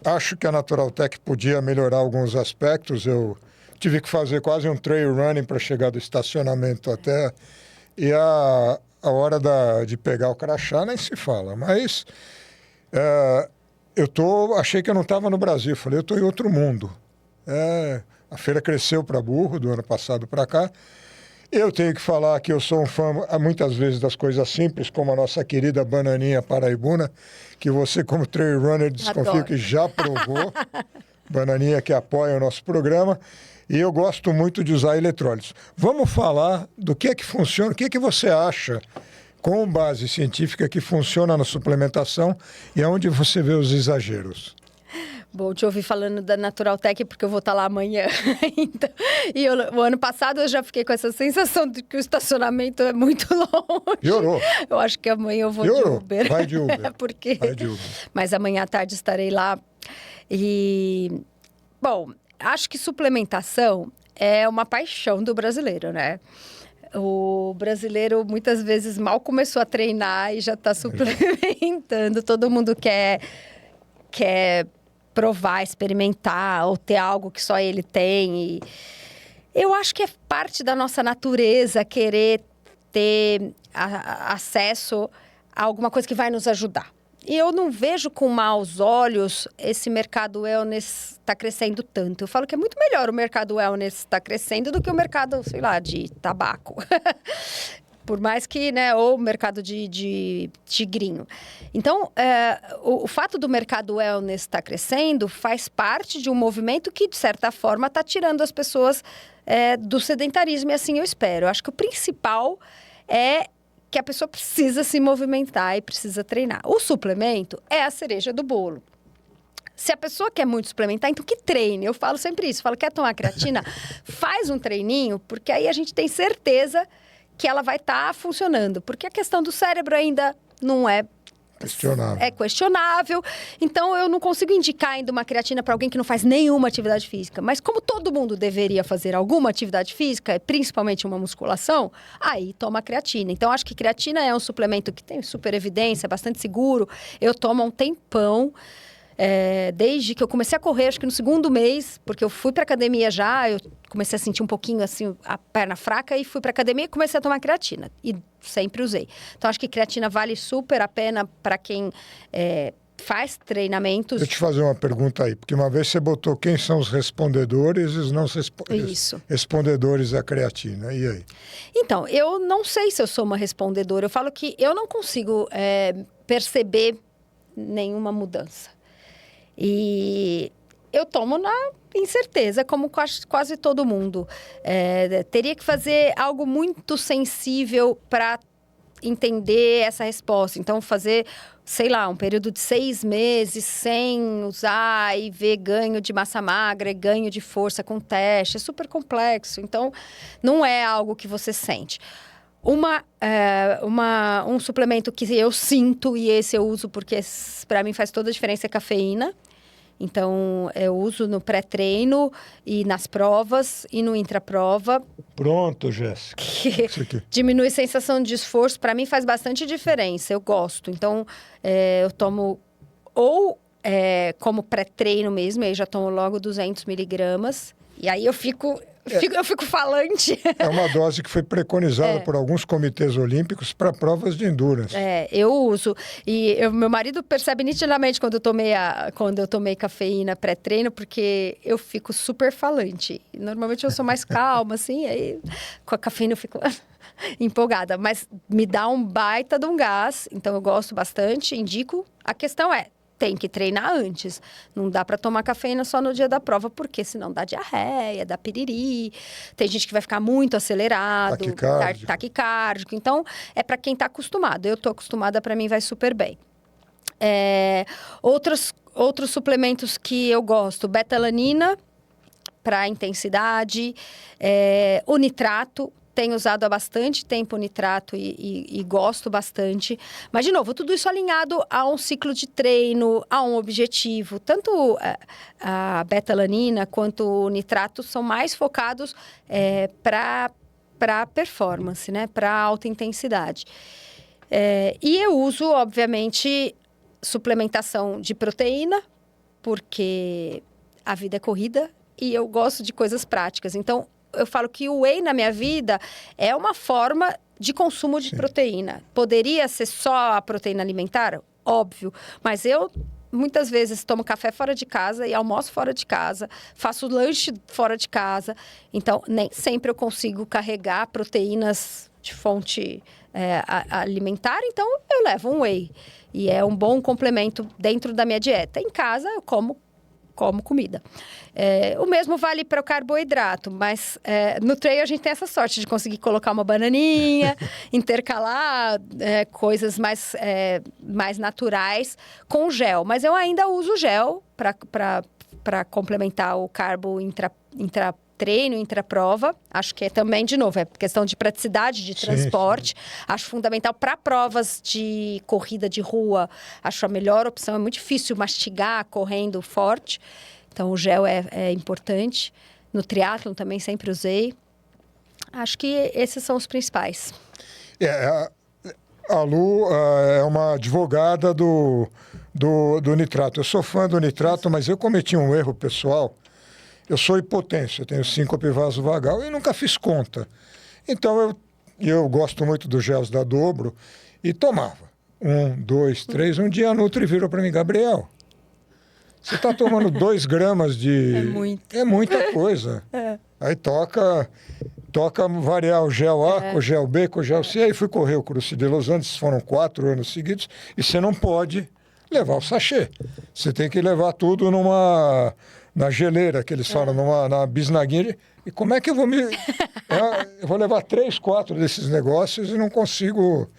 Speaker 1: Acho que a Naturaltech podia melhorar alguns aspectos. Eu tive que fazer quase um trail running para chegar do estacionamento até... E a hora de pegar o crachá nem se fala, mas achei que eu não estava no Brasil, falei, eu estou em outro mundo. A feira cresceu para burro do ano passado para cá. Eu tenho que falar que eu sou um fã, muitas vezes, das coisas simples, como a nossa querida bananinha paraibuna, que você, como trail runner, desconfio que já provou. Bananinha que apoia o nosso programa. E eu gosto muito de usar eletrólitos. Vamos falar do que é que funciona, o que é que você acha, com base científica, que funciona na suplementação e aonde você vê os exageros.
Speaker 2: Bom, te ouvi falando da Naturaltech, porque eu vou estar lá amanhã. Então, o ano passado eu já fiquei com essa sensação de que o estacionamento é muito longe.
Speaker 1: Piorou.
Speaker 2: Eu acho que amanhã eu vou de Uber.
Speaker 1: Vai de Uber.
Speaker 2: Vai
Speaker 1: de Uber.
Speaker 2: Mas amanhã à tarde estarei lá. E, bom, acho que suplementação é uma paixão do brasileiro, né? O brasileiro muitas vezes mal começou a treinar e já está suplementando. Todo mundo quer provar, experimentar ou ter algo que só ele tem. E eu acho que é parte da nossa natureza querer ter acesso a alguma coisa que vai nos ajudar. E eu não vejo com maus olhos esse mercado wellness está crescendo tanto. Eu falo que é muito melhor o mercado wellness estar crescendo do que o mercado, sei lá, de tabaco. Por mais que, né, ou o mercado de tigrinho. Então, o fato do mercado wellness estar crescendo faz parte de um movimento que, de certa forma, está tirando as pessoas do sedentarismo, e assim eu espero. Eu acho que o principal é que a pessoa precisa se movimentar e precisa treinar. O suplemento é a cereja do bolo. Se a pessoa quer muito suplementar, então que treine. Eu falo sempre isso. Falo, quer tomar creatina? Faz um treininho, porque aí a gente tem certeza que ela vai estar funcionando. Porque a questão do cérebro ainda não é...
Speaker 1: questionável.
Speaker 2: É questionável. Então, eu não consigo indicar ainda uma creatina para alguém que não faz nenhuma atividade física. Mas como todo mundo deveria fazer alguma atividade física, principalmente uma musculação, aí toma creatina. Então, acho que creatina é um suplemento que tem super evidência, bastante seguro. Eu tomo há um tempão. Desde que eu comecei a correr, acho que no 2º mês, porque eu fui para academia já, eu comecei a sentir um pouquinho assim, a perna fraca, e fui para academia e comecei a tomar creatina. E sempre usei. Então, acho que creatina vale super a pena para quem faz treinamentos.
Speaker 1: Deixa eu te fazer uma pergunta aí, porque uma vez você botou quem são os respondedores e os não
Speaker 2: Isso.
Speaker 1: respondedores da creatina. E aí?
Speaker 2: Então, eu não sei se eu sou uma respondedora. Eu falo que eu não consigo perceber nenhuma mudança. E eu tomo na incerteza, como quase todo mundo. Teria que fazer algo muito sensível para entender essa resposta. Então, fazer, sei lá, um período de 6 meses sem usar e ver ganho de massa magra e ganho de força com teste. É super complexo. Então, não é algo que você sente. Um suplemento que eu sinto, e esse eu uso porque para mim faz toda a diferença, é cafeína. Então, eu uso no pré-treino e nas provas e no intraprova.
Speaker 1: Pronto, Jéssica.
Speaker 2: Que diminui a sensação de esforço. Para mim, faz bastante diferença. Eu gosto. Então, eu tomo ou como pré-treino mesmo, aí já tomo logo 200 miligramas. E aí eu fico falante.
Speaker 1: É uma dose que foi preconizada por alguns comitês olímpicos para provas de endurance.
Speaker 2: Eu uso. E meu marido percebe nitidamente quando eu tomei cafeína pré-treino, porque eu fico super falante. Normalmente eu sou mais calma, assim, aí com a cafeína eu fico empolgada. Mas me dá um baita de um gás, então eu gosto bastante, indico. A questão tem que treinar antes. Não dá para tomar cafeína só no dia da prova, porque senão dá diarreia, dá piriri. Tem gente que vai ficar muito acelerado, taquicárdico. Então, é para quem está acostumado. Eu estou acostumada, para mim vai super bem. Outros suplementos que eu gosto, betalanina para intensidade, o nitrato. Tenho usado há bastante tempo o nitrato e gosto bastante. Mas, de novo, tudo isso alinhado a um ciclo de treino, a um objetivo. Tanto a betalanina quanto o nitrato são mais focados para performance, né? Para alta intensidade. E eu uso, obviamente, suplementação de proteína, porque a vida é corrida e eu gosto de coisas práticas. Então, eu falo que o whey na minha vida é uma forma de consumo de proteína. Poderia ser só a proteína alimentar? Óbvio. Mas eu, muitas vezes, tomo café fora de casa e almoço fora de casa. Faço lanche fora de casa. Então, nem sempre eu consigo carregar proteínas de fonte alimentar. Então, eu levo um whey. E é um bom complemento dentro da minha dieta. Em casa, eu como comida. O mesmo vale para o carboidrato, mas no treino a gente tem essa sorte de conseguir colocar uma bananinha, intercalar coisas mais naturais com gel. Mas eu ainda uso gel para complementar o carbo intra-treino, intra-prova. Acho que também, de novo, é questão de praticidade de transporte. Sim. Acho fundamental para provas de corrida de rua. Acho a melhor opção. É muito difícil mastigar correndo forte. Então, o gel é importante. No triatlon também sempre usei. Acho que esses são os principais.
Speaker 1: A Lu é uma advogada do nitrato. Eu sou fã do nitrato, mas eu cometi um erro pessoal. Eu sou hipotenso, eu tenho síncope vasovagal e nunca fiz conta. Então, eu gosto muito dos gels da Dobro e tomava. 1, 2, 3. Um dia a Nutri virou para mim, Gabriel, você está tomando 2 gramas de... É muita coisa. Aí toca variar o gel A com o gel B, com o gel C. Aí fui correr o Cruce de Los Andes, foram 4 anos seguidos, e você não pode levar o sachê. Você tem que levar tudo na geleira, que eles falam, na bisnaguinha. E como é que eu vou eu vou levar 3, 4 desses negócios e não consigo...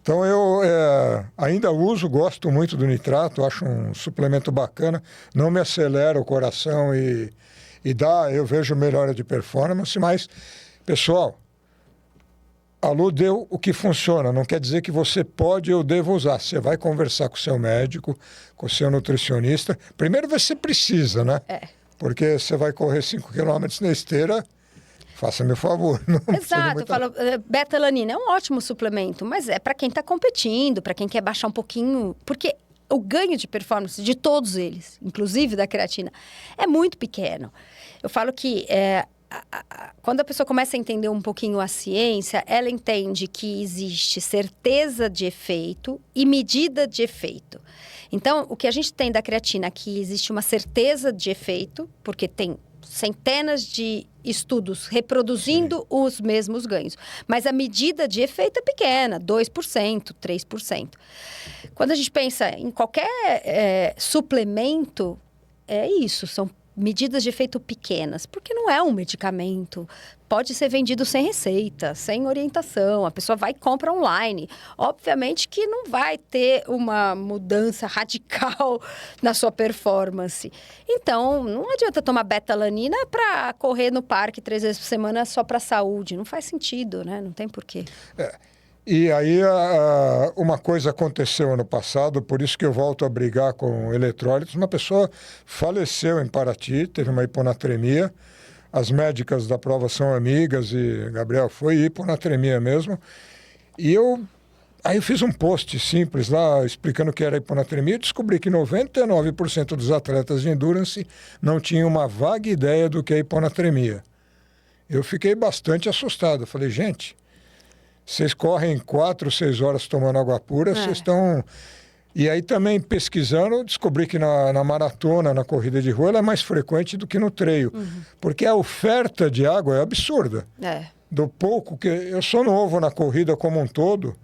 Speaker 1: Então, eu ainda uso, gosto muito do nitrato, acho um suplemento bacana, não me acelera o coração e eu vejo melhora de performance, mas, pessoal, a Lu deu o que funciona, não quer dizer que você pode ou deva usar. Você vai conversar com o seu médico, com o seu nutricionista. Primeiro você precisa, né? Porque você vai correr 5 quilômetros na esteira... Faça-me o favor.
Speaker 2: Exato, eu falo, betalanina é um ótimo suplemento, mas é para quem está competindo, para quem quer baixar um pouquinho, porque o ganho de performance de todos eles, inclusive da creatina, é muito pequeno. Eu falo que quando a pessoa começa a entender um pouquinho a ciência, ela entende que existe certeza de efeito e medida de efeito. Então, o que a gente tem da creatina aqui, existe uma certeza de efeito, porque tem centenas de estudos reproduzindo os mesmos ganhos. Mas a medida de efeito é pequena, 2%, 3%. Quando a gente pensa em qualquer suplemento, é isso, são medidas de efeito pequenas, porque não é um medicamento. Pode ser vendido sem receita, sem orientação. A pessoa vai e compra online. Obviamente que não vai ter uma mudança radical na sua performance. Então, não adianta tomar betalanina para correr no parque 3 vezes por semana só para a saúde. Não faz sentido, né? Não tem porquê.
Speaker 1: E aí, uma coisa aconteceu ano passado, por isso que eu volto a brigar com eletrólitos. Uma pessoa faleceu em Paraty, teve uma hiponatremia. As médicas da prova são amigas e, Gabriel, foi hiponatremia mesmo. E aí eu fiz um post simples lá, explicando o que era hiponatremia, e descobri que 99% dos atletas de endurance não tinham uma vaga ideia do que é hiponatremia. Eu fiquei bastante assustado. Falei, gente... Vocês correm 4, 6 horas tomando água pura, vocês estão... E aí também pesquisando, descobri que na maratona, na corrida de rua, ela é mais frequente do que no treino. Porque a oferta de água é absurda. Do pouco que... Eu sou novo na corrida como um todo,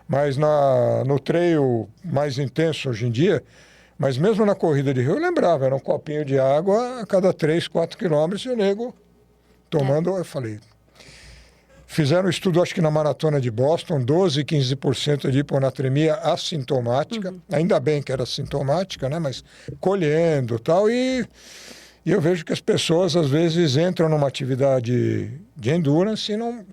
Speaker 1: mas no treino mais intenso hoje em dia, mas mesmo na corrida de rua, eu lembrava, era um copinho de água a cada 3, 4 quilômetros e o nego tomando... Eu falei... Fizeram um estudo, acho que na maratona de Boston, 12, 15% de hiponatremia assintomática. Ainda bem que era assintomática, né? Mas colhendo e tal. E eu vejo que as pessoas, às vezes, entram numa atividade de endurance e não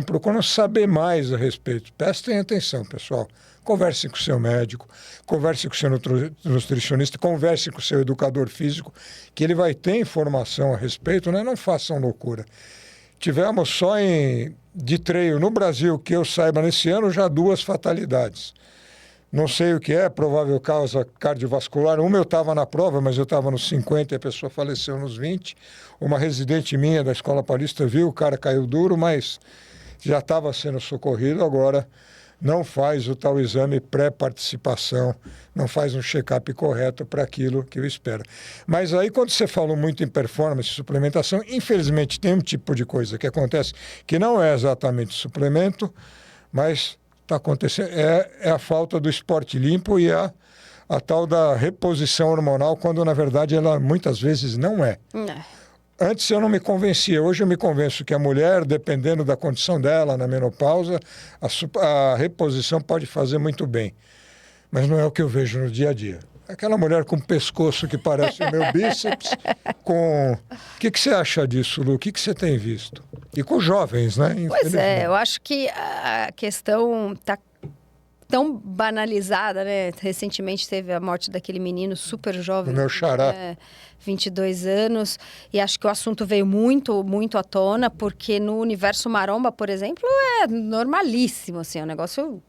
Speaker 1: procuram saber mais a respeito. Prestem atenção, pessoal. Converse com o seu médico, converse com o seu nutricionista, converse com o seu educador físico, que ele vai ter informação a respeito, né? Não façam loucura. Tivemos só de treino no Brasil, que eu saiba, nesse ano, já 2 fatalidades. Não sei o que é, provável causa cardiovascular. Uma eu estava na prova, mas eu estava nos 50 e a pessoa faleceu nos 20. Uma residente minha da Escola Paulista viu, o cara caiu duro, mas já estava sendo socorrido, agora não faz o tal exame pré-participação, não faz um check-up correto para aquilo que eu espero. Mas aí, quando você falou muito em performance e suplementação, infelizmente tem um tipo de coisa que acontece que não é exatamente suplemento, mas está acontecendo, é a falta do esporte limpo e a tal da reposição hormonal, quando na verdade ela muitas vezes não é. Antes eu não me convencia, hoje eu me convenço que a mulher, dependendo da condição dela, na menopausa, a reposição pode fazer muito bem. Mas não é o que eu vejo no dia a dia. Aquela mulher com pescoço que parece o meu bíceps, com... O que você acha disso, Lu? O que você tem visto? E com jovens, né?
Speaker 2: Pois é, eu acho que a questão está tão banalizada, né? Recentemente teve a morte daquele menino super jovem.
Speaker 1: O meu xará.
Speaker 2: 22 anos, e acho que o assunto veio muito, muito à tona, porque no universo maromba, por exemplo, é normalíssimo, assim, é um negócio...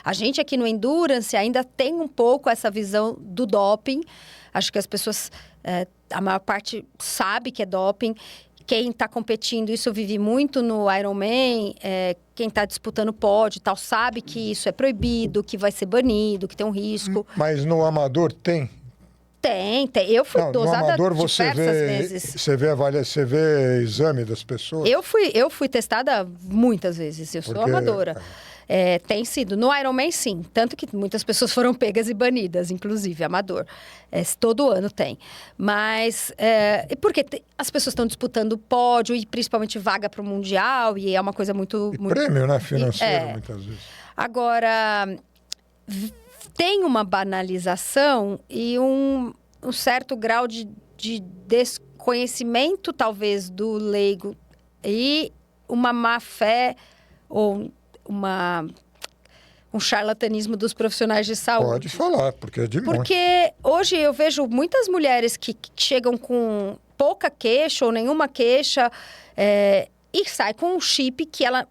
Speaker 2: A gente aqui no Endurance ainda tem um pouco essa visão do doping, acho que as pessoas, a maior parte sabe que é doping. Quem está competindo, isso eu vivi muito no Ironman, quem está disputando pódio e tal, sabe que isso é proibido, que vai ser banido, que tem um risco.
Speaker 1: Mas no amador tem?
Speaker 2: Tem. Eu fui dosada
Speaker 1: amador,
Speaker 2: diversas vezes.
Speaker 1: Você vê exame das pessoas?
Speaker 2: Eu fui testada muitas vezes, eu sou amadora. Tem sido. No Ironman, sim. Tanto que muitas pessoas foram pegas e banidas, inclusive, amador. Todo ano tem. Mas, porque as pessoas estão disputando pódio e principalmente vaga para o Mundial, e é uma coisa muito...
Speaker 1: Prêmio, né? Financeiro, muitas vezes.
Speaker 2: Agora... Tem uma banalização e um certo grau de desconhecimento, talvez, do leigo e uma má-fé ou um charlatanismo dos profissionais de saúde.
Speaker 1: Pode falar, porque é demais.
Speaker 2: Porque hoje eu vejo muitas mulheres que chegam com pouca queixa ou nenhuma queixa e sai com um chip que ela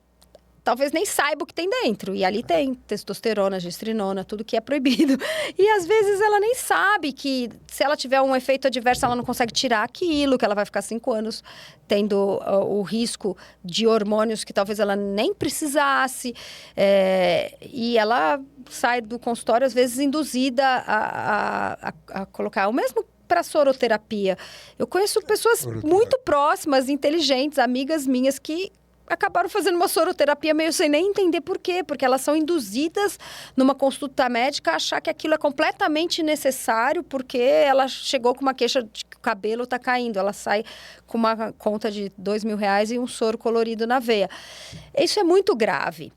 Speaker 2: talvez nem saiba o que tem dentro. E ali tem testosterona, gestrinona, tudo que é proibido. E às vezes ela nem sabe que se ela tiver um efeito adverso, ela não consegue tirar aquilo, que ela vai ficar 5 anos tendo o risco de hormônios que talvez ela nem precisasse. E ela sai do consultório, às vezes, induzida a colocar o mesmo para soroterapia. Eu conheço pessoas muito próximas, inteligentes, amigas minhas que acabaram fazendo uma soroterapia meio sem nem entender por quê, porque elas são induzidas numa consulta médica a achar que aquilo é completamente necessário, porque ela chegou com uma queixa de que o cabelo está caindo, ela sai com uma conta de R$2.000 e um soro colorido na veia. Isso é muito grave.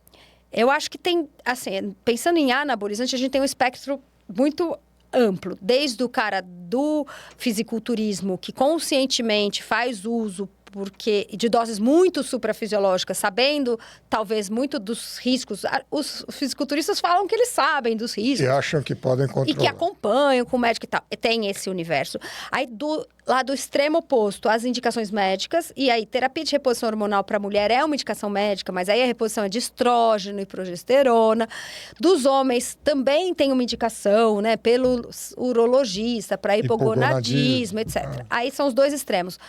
Speaker 2: Eu acho que tem, assim, pensando em anabolizante, a gente tem um espectro muito amplo, desde o cara do fisiculturismo, que conscientemente faz uso de doses muito suprafisiológicas, sabendo, talvez, muito dos riscos. Os fisiculturistas falam que eles sabem dos riscos.
Speaker 1: E acham que podem controlar.
Speaker 2: E que acompanham com o médico e tal. Tem esse universo. Aí, lá do extremo oposto, as indicações médicas. E aí, terapia de reposição hormonal para mulher é uma indicação médica, mas aí a reposição é de estrógeno e progesterona. Dos homens também tem uma indicação, né? Pelo urologista, para hipogonadismo, etc. Aí são os dois extremos.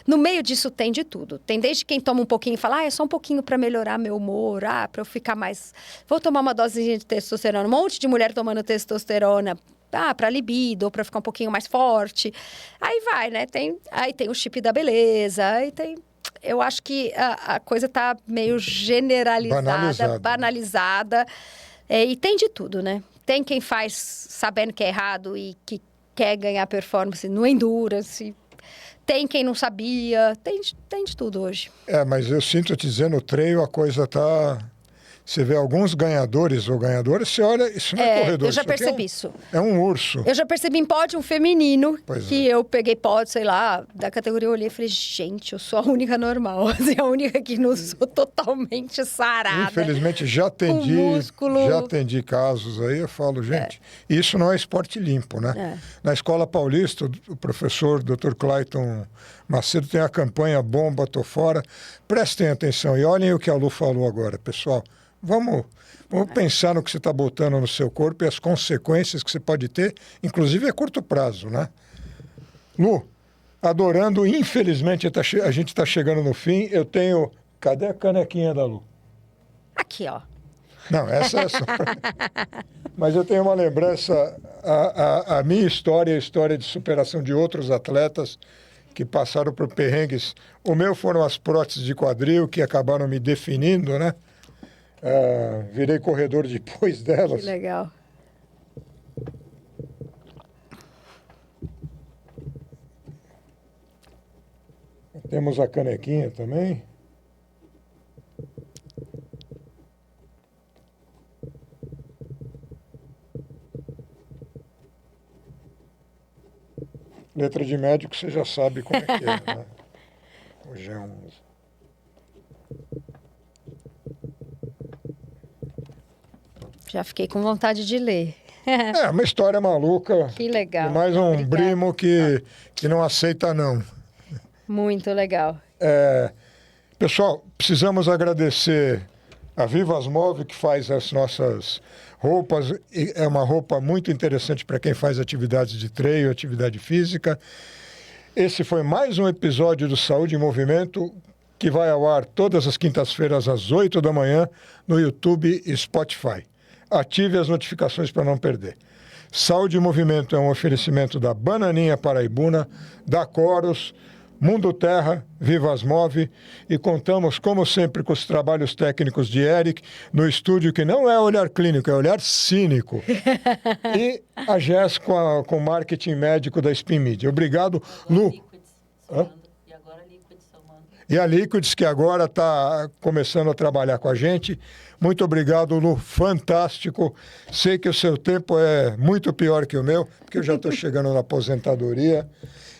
Speaker 2: No meio disso tem de tudo. Tem desde quem toma um pouquinho e fala, é só um pouquinho para melhorar meu humor, para eu ficar mais... Vou tomar uma dosezinha de testosterona. Um monte de mulher tomando testosterona, para libido, ou para ficar um pouquinho mais forte. Aí vai, né? Aí tem o chip da beleza, aí tem... Eu acho que a coisa está meio generalizada, banalizada. E tem de tudo, né? Tem quem faz sabendo que é errado e que quer ganhar performance no endurance. Tem quem não sabia, tem de tudo hoje.
Speaker 1: Mas eu sinto te dizer, no treino a coisa tá... Você vê alguns ganhadores ou ganhadoras, você olha, isso não é corredor.
Speaker 2: Eu já percebi isso.
Speaker 1: É um urso.
Speaker 2: Eu já percebi em pódio feminino, eu peguei pódio, sei lá, da categoria, eu olhei e falei, gente, eu sou a única normal, assim, a única que não sou totalmente sarada.
Speaker 1: Infelizmente, já atendi casos aí, eu falo, gente, isso não é esporte limpo, né? Na Escola Paulista, o professor Dr. Clayton Macedo tem a campanha Bomba, Tô Fora. Prestem atenção e olhem o que a Lu falou agora, pessoal. Vamos pensar no que você está botando no seu corpo e as consequências que você pode ter, inclusive a curto prazo, né? Lu, adorando, infelizmente a gente está chegando no fim. Eu tenho... Cadê a canequinha da Lu?
Speaker 2: Aqui, ó.
Speaker 1: Não, essa é só... Mas eu tenho uma lembrança, a minha história, a história de superação de outros atletas que passaram por perrengues. O meu foram as próteses de quadril que acabaram me definindo, né? Virei corredor depois delas.
Speaker 2: Que legal.
Speaker 1: Temos a canequinha também. Letra de médico, você já sabe como é que é, né? Hoje é um...
Speaker 2: Já fiquei com vontade de ler.
Speaker 1: Uma história maluca.
Speaker 2: Que legal.
Speaker 1: E mais um brimo que não aceita não.
Speaker 2: Muito legal.
Speaker 1: Pessoal, precisamos agradecer a Vivas Move, que faz as nossas roupas. É uma roupa muito interessante para quem faz atividades de treino, atividade física. Esse foi mais um episódio do Saúde em Movimento, que vai ao ar todas as quintas-feiras às 8 da manhã no YouTube e Spotify. Ative as notificações para não perder. Saúde em Movimento é um oferecimento da Bananinha Paraibuna, da Coros, Mundo Terra, Vivas Move, e contamos, como sempre, com os trabalhos técnicos de Eric, no estúdio que não é olhar clínico, é olhar cínico. E a Jess com o marketing médico da Spin Media. Obrigado, Lu. E a Liquids, que agora está começando a trabalhar com a gente. Muito obrigado, Lu. Fantástico. Sei que o seu tempo é muito pior que o meu, porque eu já estou chegando na aposentadoria.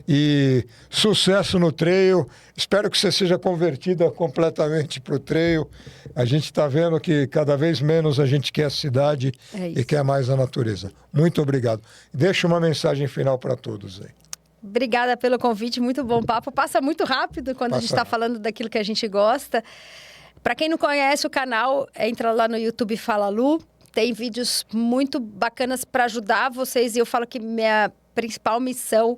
Speaker 1: E sucesso no trail. Espero que você seja convertida completamente para o trail. A gente está vendo que cada vez menos a gente quer a cidade e quer mais a natureza. Muito obrigado. Deixa uma mensagem final para todos aí.
Speaker 2: Obrigada pelo convite, muito bom papo. Passa muito rápido quando a gente está falando daquilo que a gente gosta. Para quem não conhece o canal, entra lá no YouTube Fala Lu. Tem vídeos muito bacanas para ajudar vocês. E eu falo que minha principal missão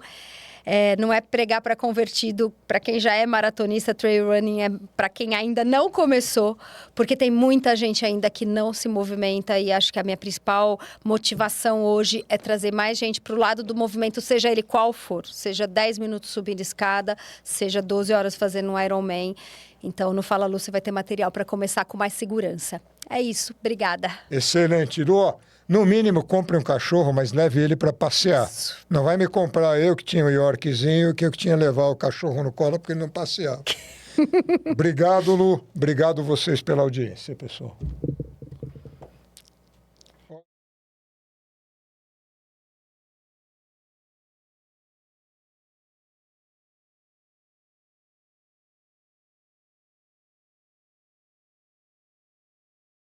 Speaker 2: não é pregar para convertido, para quem já é maratonista, trail running, é para quem ainda não começou, porque tem muita gente ainda que não se movimenta e acho que a minha principal motivação hoje é trazer mais gente para o lado do movimento, seja ele qual for, seja 10 minutos subindo escada, seja 12 horas fazendo um Ironman. Então, no Fala Lu, você vai ter material para começar com mais segurança. É isso, obrigada.
Speaker 1: Excelente, Lu. No mínimo, compre um cachorro, mas leve ele para passear.
Speaker 2: Isso.
Speaker 1: Não vai me comprar eu que tinha o Yorkzinho, que eu tinha que levar o cachorro no colo porque ele não passeava. Obrigado, Lu. Obrigado vocês pela audiência, pessoal.